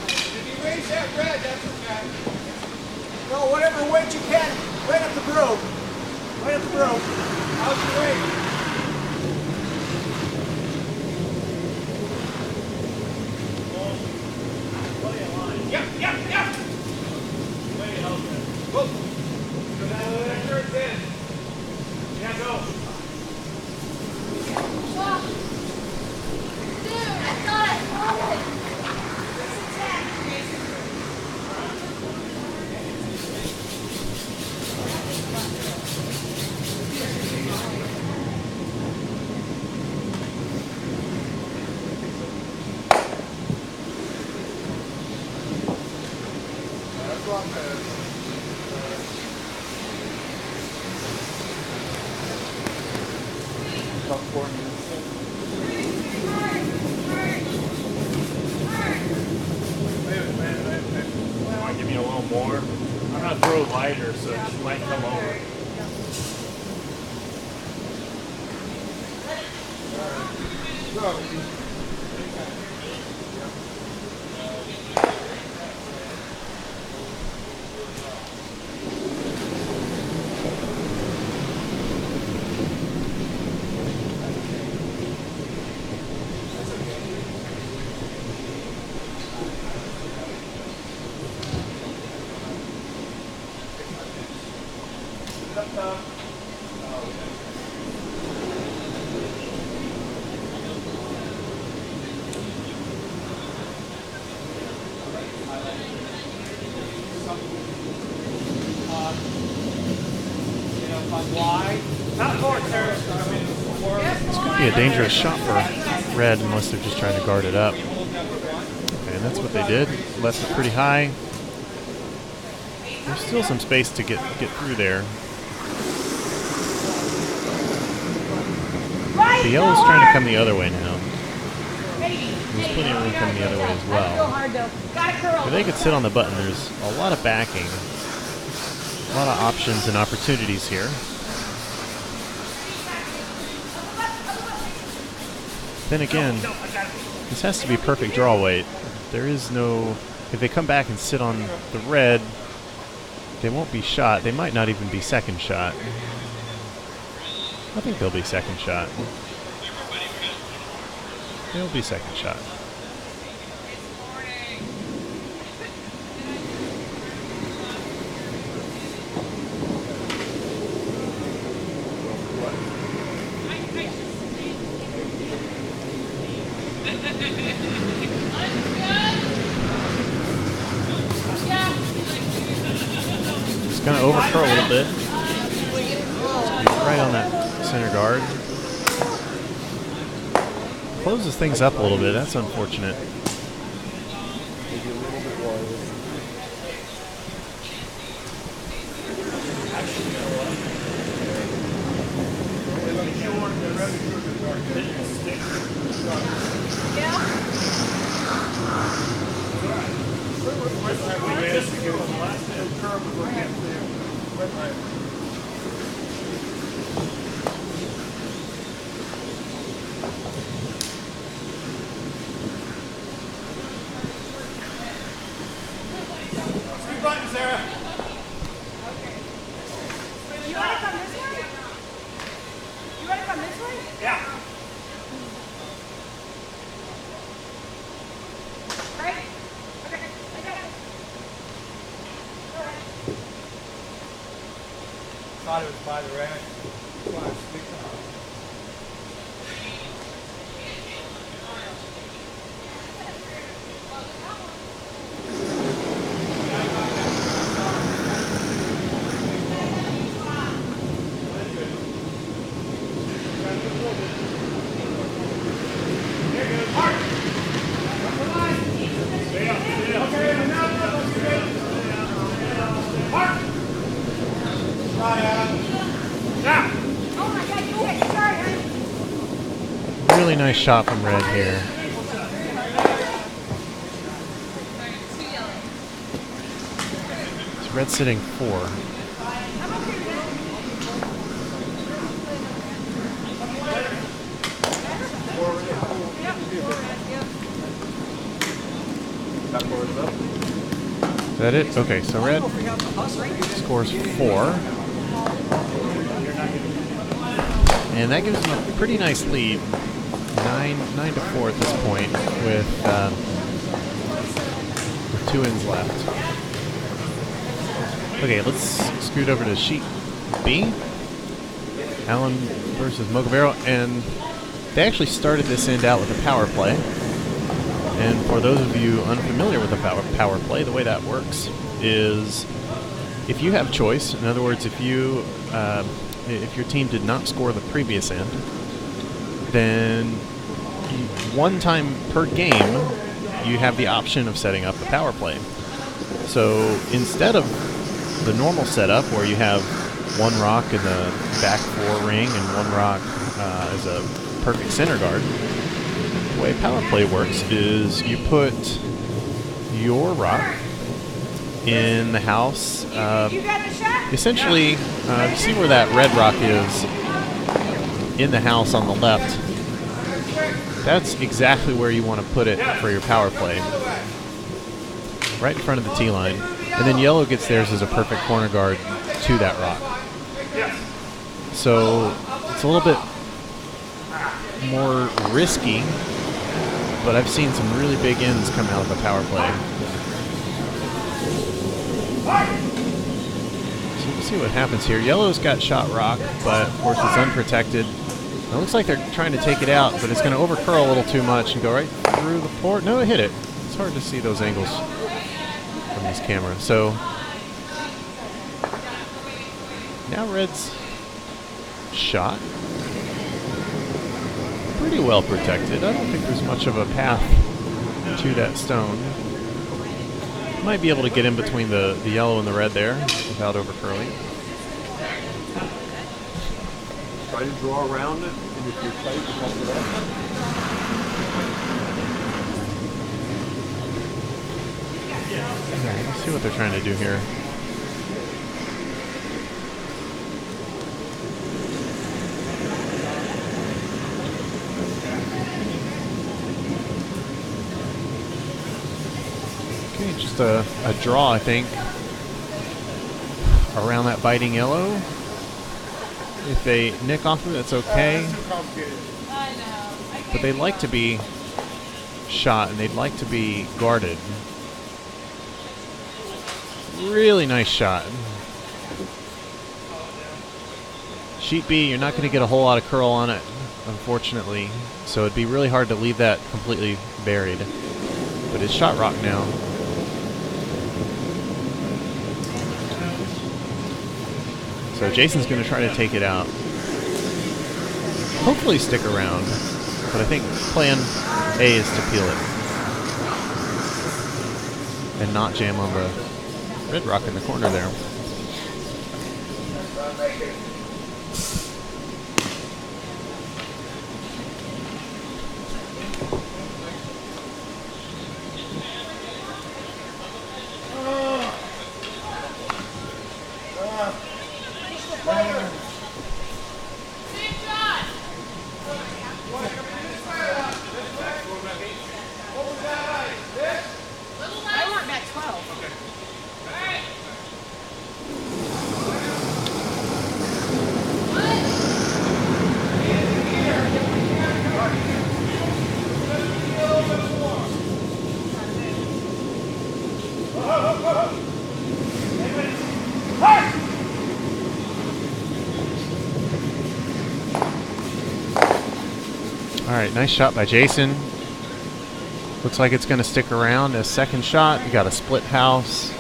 If you raise that red, that's okay. No, whatever weight you can, right up the broke. Right up the broke. How's your weight? Yep. Go. That shirt's in. Yeah, go. Dude, I got it. That's a lot better. About 4 minutes. I might give you a little more. I'm gonna throw lighter, so she might come over. So, Not more terrace. This could be a dangerous shot for Red unless they're just trying to guard it up. Okay, and that's what they did. Left it pretty high. There's still some space to get through there. The yellow's trying to come the other way now. There's plenty of room coming the other way as well. If they could sit on the button, there's a lot of backing. A lot of options and opportunities here. Then again, this has to be perfect draw weight. There is no... If they come back and sit on the red, they won't be shot. They might not even be second shot. I think they'll be second shot. They'll be second shot. Just gonna overcurl a little bit. Right on that center guard. Closes things up a little bit. That's unfortunate. maybe a little bit wider. Three buttons, Sarah. You want to come this way? You want to come this way? Yeah. Right? Okay, I got it. Go ahead. Thought it was by the rack. Come on, stick it on. Oh my God, you hit. Sorry, honey. Really nice shot from Red here. Red's sitting 4. Is that it? Okay, so red scores 4. And that gives them a pretty nice lead. 9 to 4 at this point with 2 ends left. Okay, let's scoot over to sheet B. Allen versus Mogavero, and they actually started this end out with a power play. And for those of you unfamiliar with a power play, the way that works is if you have choice, in other words, if your team did not score the previous end, then one time per game, you have the option of setting up a power play. So instead of the normal setup where you have 1 rock in the back 4 ring and 1 rock as a perfect center guard, the way power play works is you put your rock in the house. Essentially, you see where that red rock is in the house on the left. That's exactly where you want to put it for your power play. Right in front of the tee line. And then yellow gets theirs as a perfect corner guard to that rock. So it's a little bit more risky, but I've seen some really big ends come out of a power play. So we'll see what happens here. Yellow's got shot rock, but of course it's unprotected. It looks like they're trying to take it out, but it's going to overcurl a little too much and go right through the port. No, it hit it. It's hard to see those angles from this camera. So now red's shot. Pretty well protected. I don't think there's much of a path to that stone. Might be able to get in between the yellow and the red there without overcurling. Try to draw around it, and if you're tight, you pump it up. Okay, let's see what they're trying to do here. Okay, just a draw, I think, around that biting yellow. If they nick off of it, that's okay. But they'd like to be shot, and they'd like to be guarded. Really nice shot. Sheet B, you're not going to get a whole lot of curl on it, unfortunately. So it'd be really hard to leave that completely buried. But it's shot rock now. So Jason's going to try to take it out. Hopefully stick around. But I think plan A is to peel it. And not jam on the red rock in the corner there. I want that 12. All right, nice shot by Jason. Looks like it's going to stick around. A second shot. You got a split house.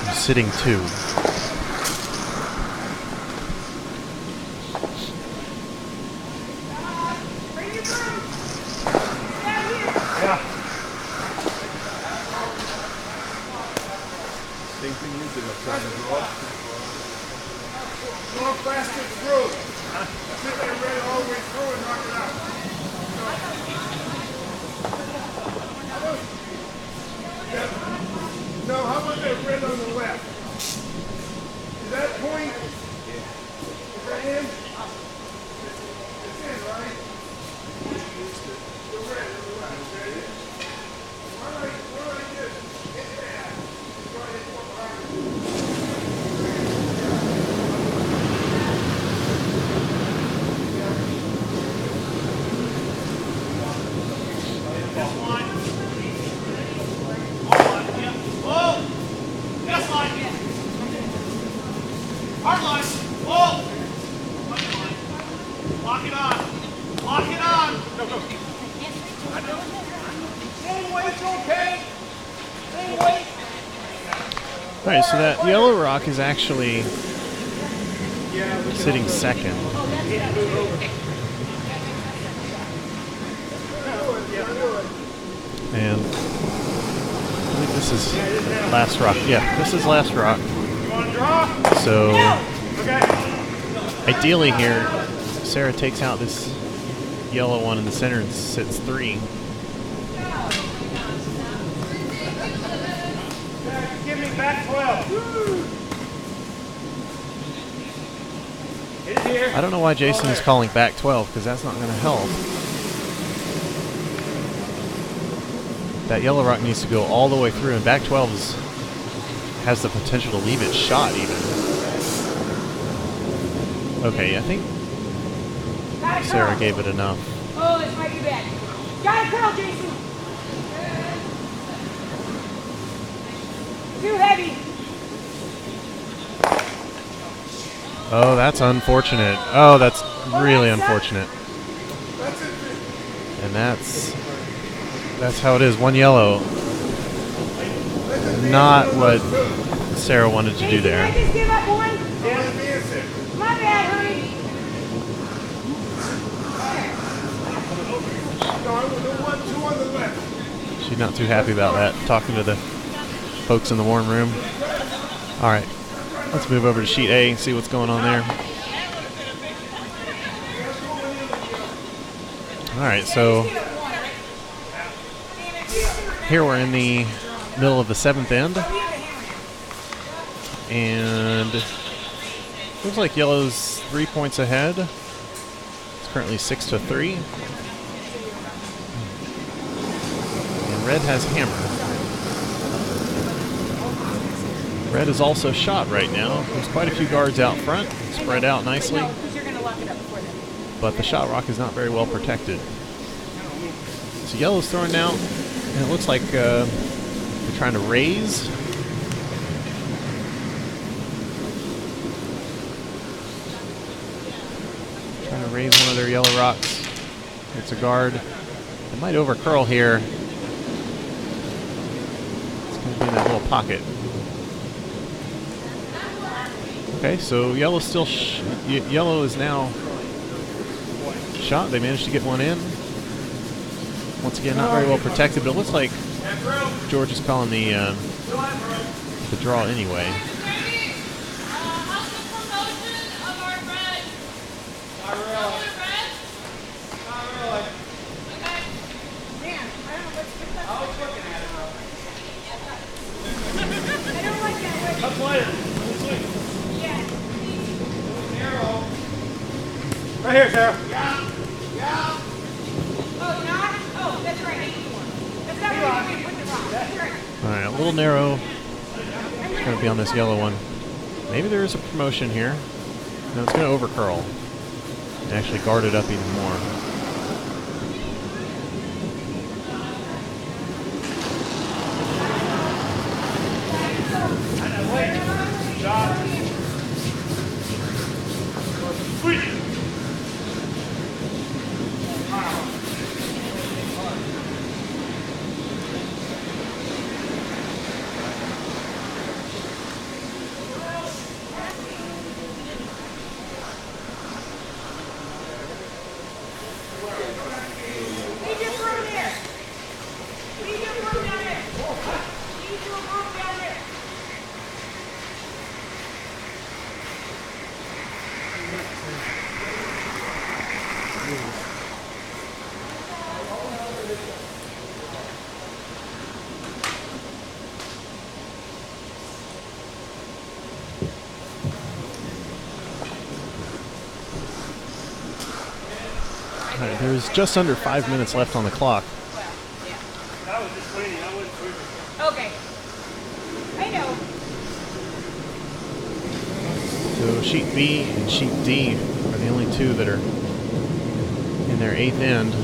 I'm sitting 2. Same thing you did, I'm trying to draw. Go faster through. Sit there ready all the way through and knock it out. No, how about that red on the left? Is that point? Is that him? It's in, right? The red on the left, is that it? Why don't I just hit that? Go ahead and walk behind it. Hard line. Whoa. Lock it on. Lock it on. Go, go. Stay away, it's okay. Stay away. All right, so that yellow rock is actually sitting second. And I believe this is last rock. Yeah, this is last rock. You want to draw? So Okay. ideally here, Sarah takes out this yellow one in the center and sits 3. Give me back 12. It is here. I don't know why Jason is calling back 12, because that's not going to help. That yellow rock needs to go all the way through, and back 12 has the potential to leave it shot even. Okay, I think Sarah gave it enough. Oh, this might be bad. Got a curl, Jason. Too heavy. Oh, that's unfortunate. Oh, that's really unfortunate. And that's how it is. One yellow. Not what Sarah wanted to do there. Can I just give up one? My bad, honey. No, I want the 1, 2 on the left. She's not too happy about that, talking to the folks in the warm room. All right, let's move over to sheet A and see what's going on there. All right, so here we're in the middle of the 7th end, and looks like yellow's 3 points ahead. It's currently 6-3, and red has hammer. Red is also shot right now. There's quite a few guards out front, spread out nicely, but the shot rock is not very well protected. So yellow's throwing out, and it looks like they're trying to raise. Trying to raise one of their yellow rocks. It's a guard. It might over curl here. It's going to be in that little pocket. Okay, so yellow's still yellow is now shot. They managed to get one in. Once again, not very well protected, but it looks like George is calling the draw anyway. How's the promotion of our red? Not really. Red? Not really. Okay. Man, I don't know what's good. I was looking at it though. I don't like that way. Up later. Yeah. Narrow. Right here, Sarah. Yeah. Yeah. Oh, not? Oh, that's right. 84. That's not where you put the rock. That's right. All right, a little narrow. It's going to be on this yellow one. Maybe there is a promotion here. No, it's going to over curl and actually guard it up even more. All right, there's just under 5 minutes left on the clock. That was just waiting. I wasn't moving. Okay. I know. So sheet B and sheet D are the only two that are in their 8th end.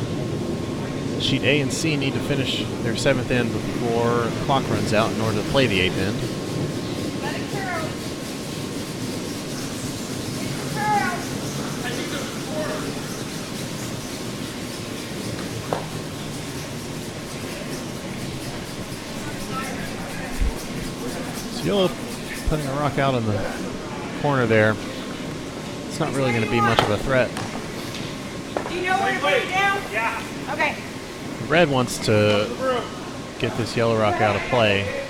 Sheet A and C need to finish their 7th end before the clock runs out in order to play the 8th end. Let it curl. So yellow putting a rock out in the corner there. It's not really going to be much of a threat. Do you know where to put it down? Yeah. Okay. Red wants to get this yellow rock out of play.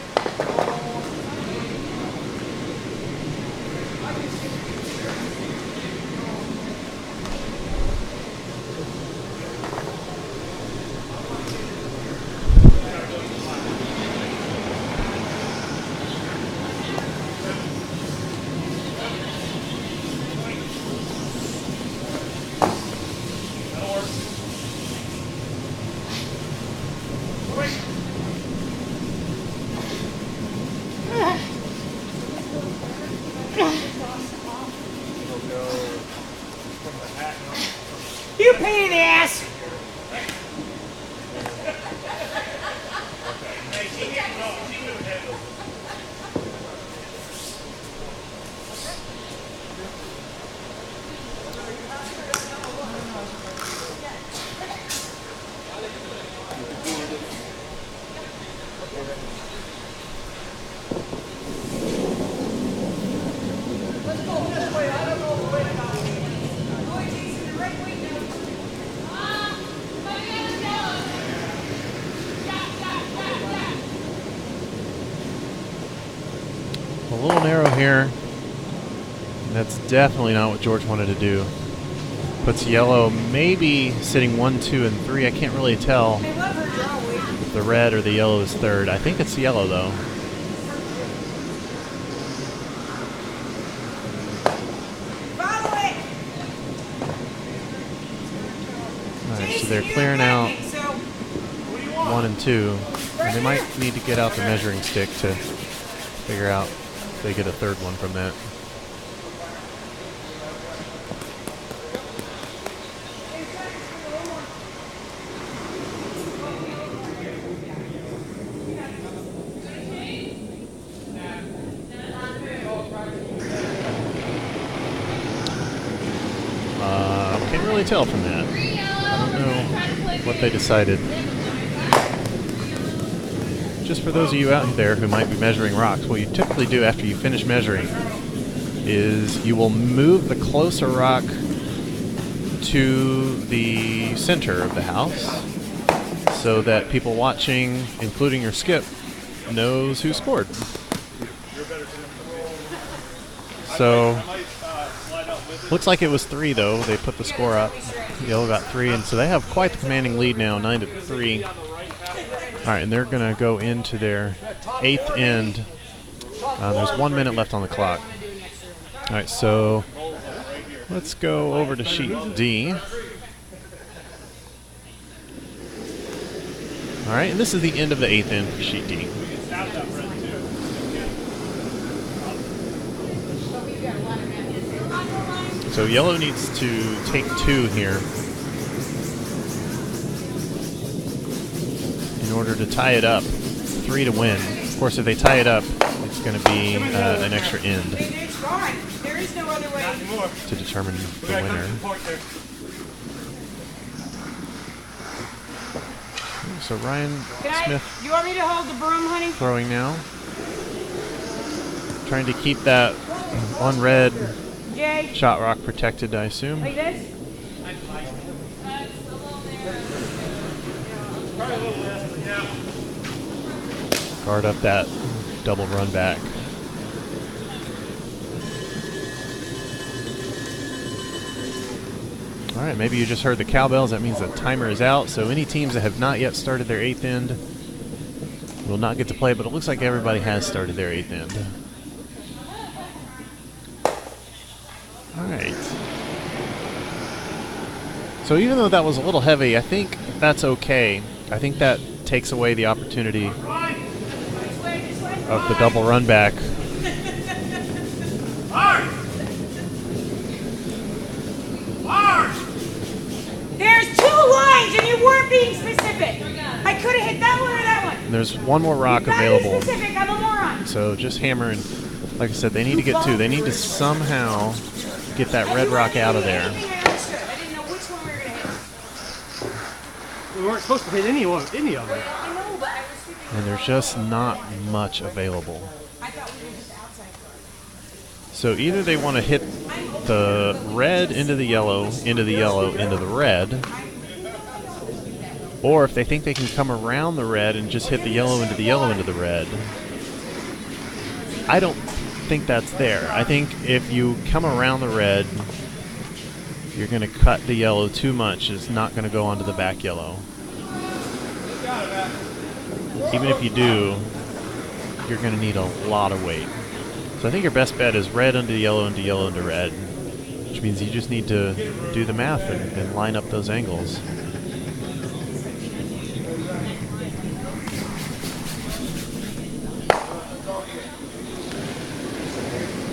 You pain in the ass. A little narrow here. That's definitely not what George wanted to do. Puts yellow maybe sitting 1, 2, and 3. I can't really tell I love her drawing. if the red or the yellow is third. I think it's yellow though. Follow it. Alright, so they're clearing out So 1 and 2. And they might need to get out the measuring stick to figure out if they get a third one from that. Can't really tell from that. I don't know what they decided. Just for those of you out there who might be measuring rocks, what you typically do after you finish measuring is you will move the closer rock to the center of the house so that people watching, including your skip, knows who scored. So, looks like it was 3 though. They put the score up. Yellow got 3, and so they have quite the commanding lead now, 9-3. All right, and they're going to go into their 8th end. There's 1 minute left on the clock. All right, so let's go over to sheet D. All right, and this is the end of the 8th end for sheet D. So yellow needs to take 2 here in order to tie it up, 3 to win. Of course, if they tie it up, it's going to be an extra end it's gone. There is no other way. to determine the winner. So Ryan Smith You want me to hold the broom, honey? throwing now. Trying to keep that one red Jay, shot rock protected, I assume. like this? Guard up that double run back. All right, maybe you just heard the cowbells. That means the timer is out. So any teams that have not yet started their 8th end will not get to play, but it looks like everybody has started their 8th end. All right. So even though that was a little heavy, I think that's okay. I think that takes away the opportunity of the double run back. There's 2 lines and you weren't being specific. I could have hit that one or that one. And there's one more rock You gotta be available. specific, I'm a moron. So just hammer and, like I said, they need to get 2. They need to somehow get that red rock out of there. I didn't know which one we were going to hit. We weren't supposed to hit any of them. I know, but I was thinking. And there's just not much available. I thought we were going to hit the outside. So either they want to hit the red into the yellow, into the yellow, into the red, or if they think they can come around the red and just hit the yellow, into the yellow, into the red. I don't think that's there. I think if you come around the red, you're going to cut the yellow too much. It's not going to go onto the back yellow. Even if you do, you're going to need a lot of weight. So I think your best bet is red into yellow, into yellow, into red, which means you just need to do the math and line up those angles.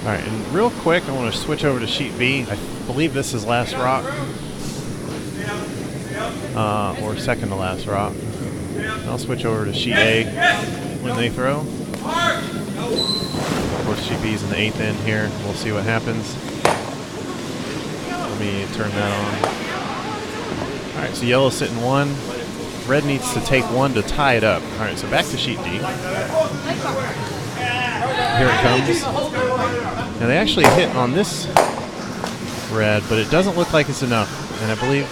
All right, and real quick, I want to switch over to sheet B. I believe this is last rock, or second to last rock. I'll switch over to sheet A when they throw. Of course, sheet B is in the 8th end here. We'll see what happens. Let me turn that on. All right, so yellow's sitting 1. Red needs to take 1 to tie it up. All right, so back to sheet D. Here it comes. Now they actually hit on this red, but it doesn't look like it's enough. And I believe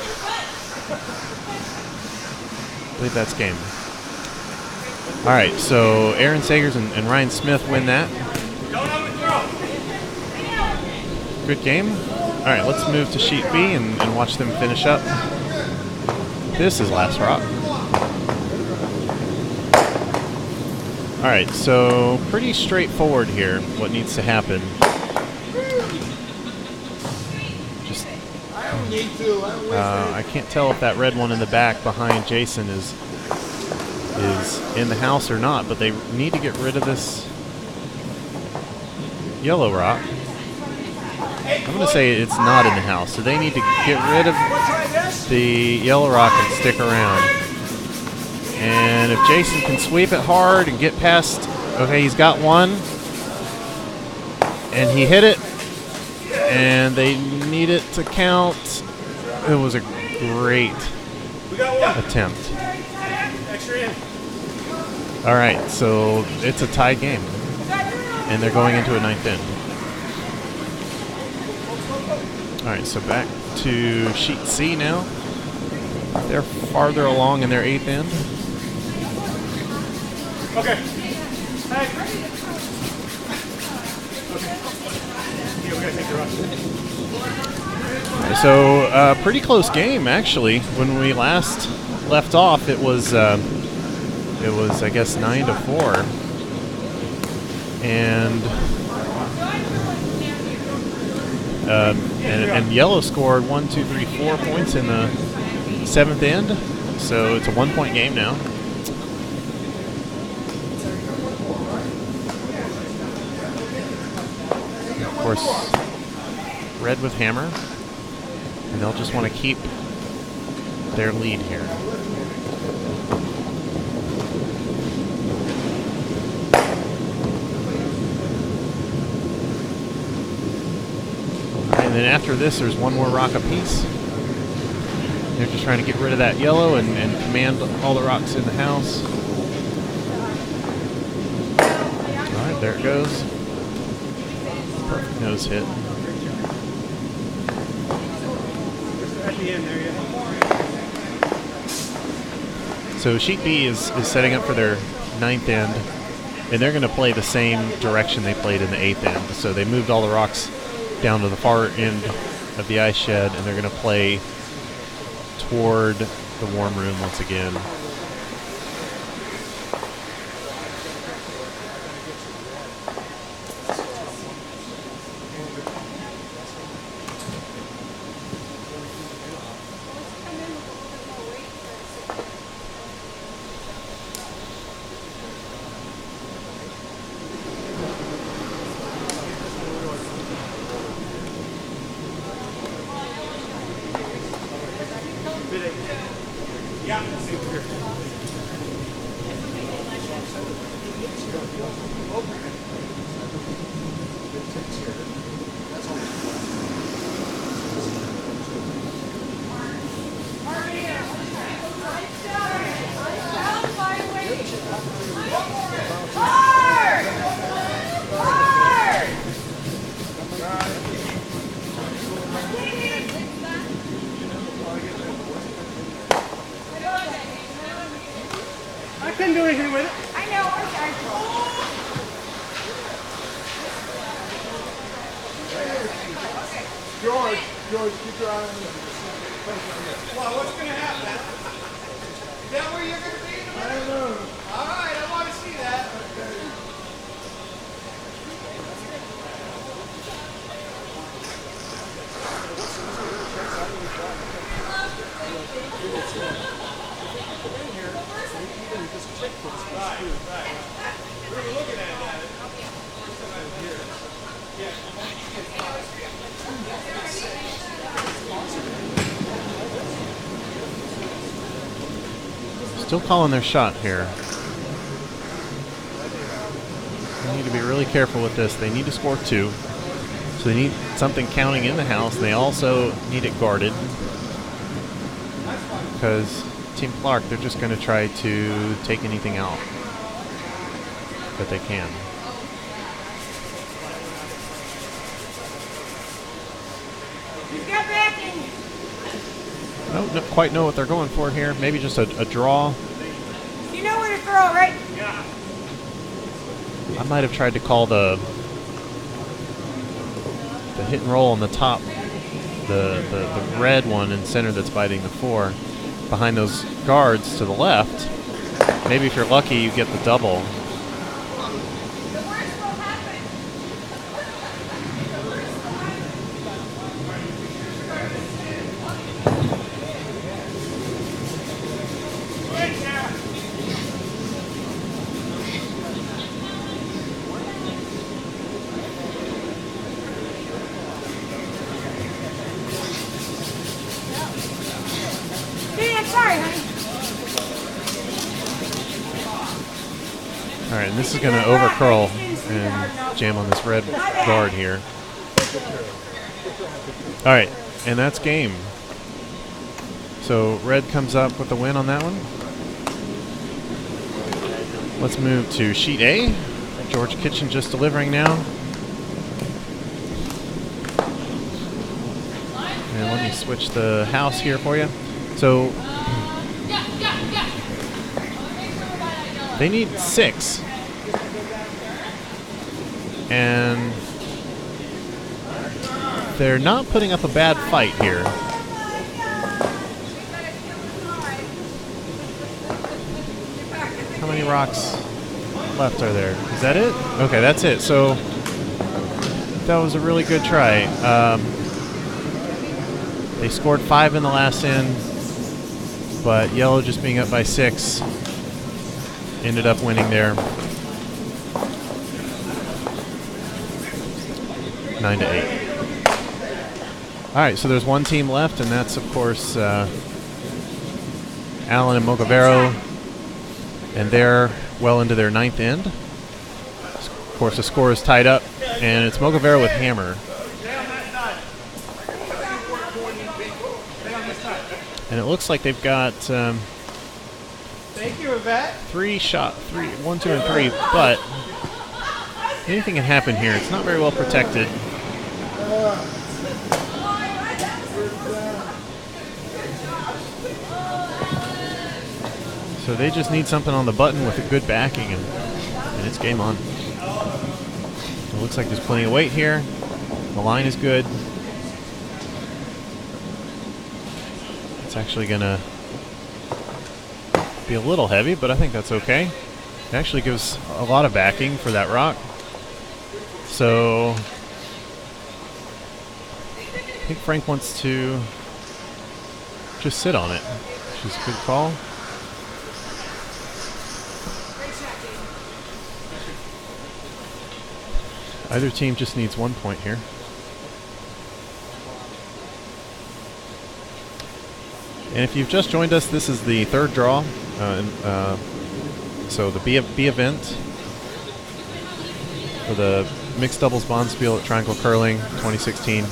that's game. All right, so Aaron Sagers and Ryan Smith win that. Good game. All right, let's move to sheet B and watch them finish up. This is last rock. All right, so pretty straightforward here, what needs to happen. Just, I can't tell if that red one in the back behind Jason is in the house or not, but they need to get rid of this yellow rock. I'm going to say it's not in the house, so they need to get rid of the yellow rock and stick around. And if Jason can sweep it hard and get past, okay, he's got 1, and he hit it, and they need it to count. It was a great attempt. All right, so it's a tie game, and they're going into a 9th end. All right, so back to sheet C now. They're farther along in their 8th end. Okay. Hey. Okay. Yeah, we gotta take the rush. So pretty close game actually. When we last left off, it was I guess 9-4, and yellow scored 1, 2, 3, 4 points in the 7th end. So it's a 1-point game now. Of course, red with hammer, and they'll just want to keep their lead here. And then after this, there's 1 more rock apiece. They're just trying to get rid of that yellow and command all the rocks in the house. All right, there it goes. Perfect nose hit. At the end there, yeah. So sheet B is setting up for their 9th end, and they're going to play the same direction they played in the 8th end. So they moved all the rocks down to the far end of the ice shed, and they're going to play toward the warm room once again. I couldn't do anything with it. I know, I'm sorry. George, keep your eye on this. Well, what's going to happen? Is that where you're going to be in a minute? I don't know. All right, I want to see that. We were looking at that. Still calling their shot here. They need to be really careful with this. They need to score 2. So they need something counting in the house. They also need it guarded. Because Team Clark, they're just going to try to take anything out that they can. He's got backing. I don't quite know what they're going for here. Maybe just a draw. You know where to throw, right? Yeah. I might have tried to call the hit and roll on the top, the red one in center that's biting the 4, behind those guards to the left. Maybe if you're lucky, you get the double. Hey, I'm sorry, honey. All right, and this is going to overcurl and jam on this red guard here. All right, and that's game. So red comes up with the win on that one. Let's move to sheet A. George Kitchen just delivering now. And let me switch the house here for you. So they need 6. And they're not putting up a bad fight here. How many rocks left are there? Is that it? Okay, that's it. So that was a really good try. They scored 5 in the last end, but yellow just being up by 6 ended up winning there 9-8. All right, so there's one team left, and that's of course Allen and Mogavero, and they're well into their 9th end. Of course, the score is tied up, and it's Mogavero with hammer. And it looks like they've got Thank you, Yvette. 1, 2, and 3, but anything can happen here. It's not very well protected. So they just need something on the button with a good backing, and it's game on. It looks like there's plenty of weight here. The line is good. It's actually going to be a little heavy, but I think that's okay. It actually gives a lot of backing for that rock. So I think Frank wants to just sit on it, which is a good call. Either team just needs 1 point here. And if you've just joined us, this is the third draw. So the B event for the mixed doubles Bonspiel at Triangle Curling 2016.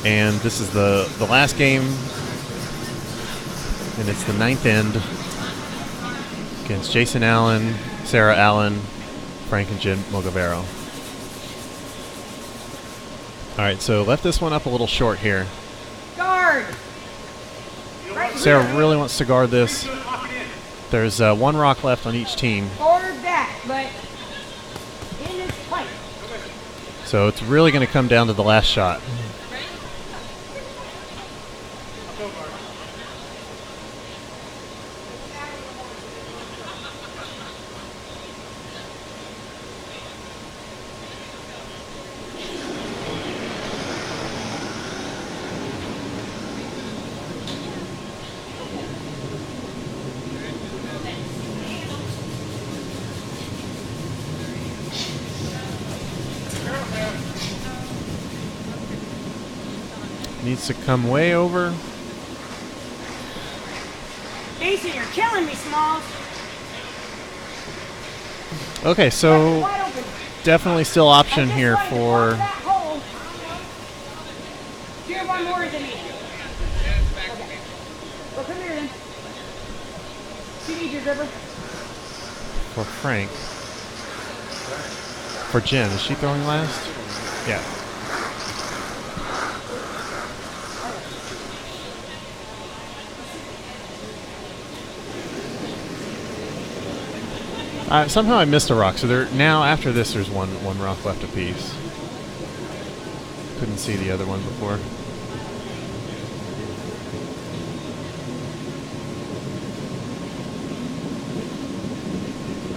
And this is the last game, and it's the 9th end against Jason Allen, Sarah Allen, Frank and Jim Mogavero. All right, so left this one up a little short here. Guard. Right Sarah here. really wants to guard this. There's one rock left on each team. Forward back, but in this fight. So it's really going to come down to the last shot. Needs to come way over. Jason, you're killing me, Smalls. Okay, so Wide open. definitely still option I just here wanted to for... block that hole. Do you have one more than me? Okay. Well, come here then. You need your gripper. For Frank. For Jen. Is she throwing last? Yeah. Somehow I missed a rock, so there now after this there's one rock left apiece. Couldn't see the other one before.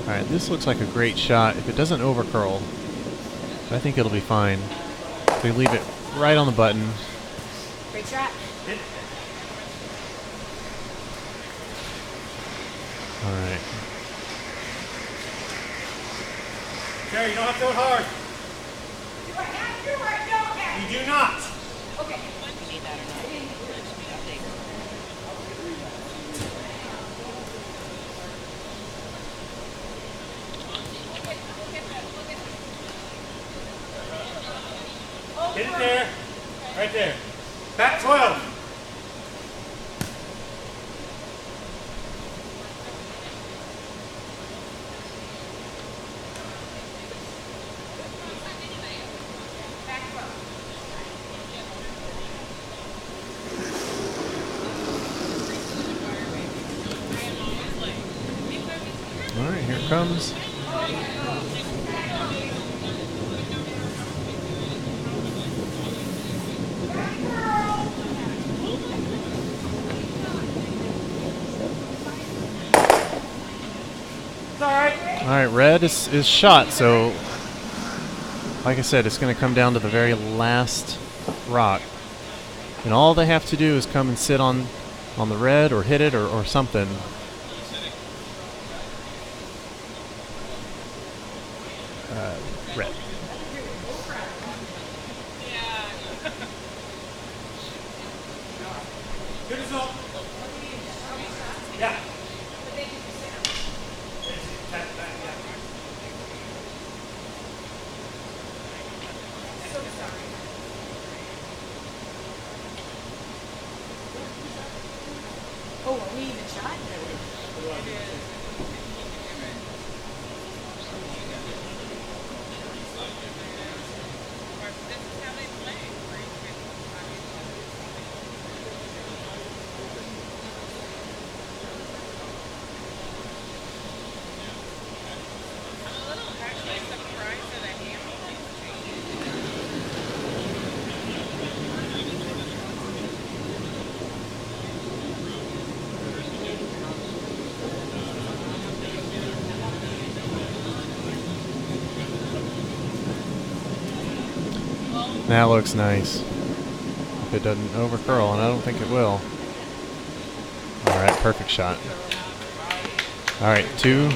Alright, this looks like a great shot. If it doesn't overcurl, I think it'll be fine. They leave it right on the button. Great shot. Alright. Jerry, you don't have to throw it hard. Do I have to or I don't have You do not. to? Okay. Hit it there. Right there. Back 12. Alright, here it comes. Alright, red is shot, so like I said, it's going to come down to the very last rock. And all they have to do is come and sit on the red or hit it or something. Red. Good result. Yeah. Oh, are we even shot? That looks nice. If it doesn't overcurl, and I don't think it will. Alright, perfect shot. Alright, 2.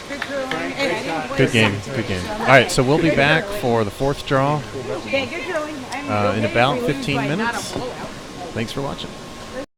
Good curling. Hey, I didn't wear Good game, socks. good game. Alright, so we'll be back for the 4th draw Okay, good curling. in about 15 minutes. Thanks for watching.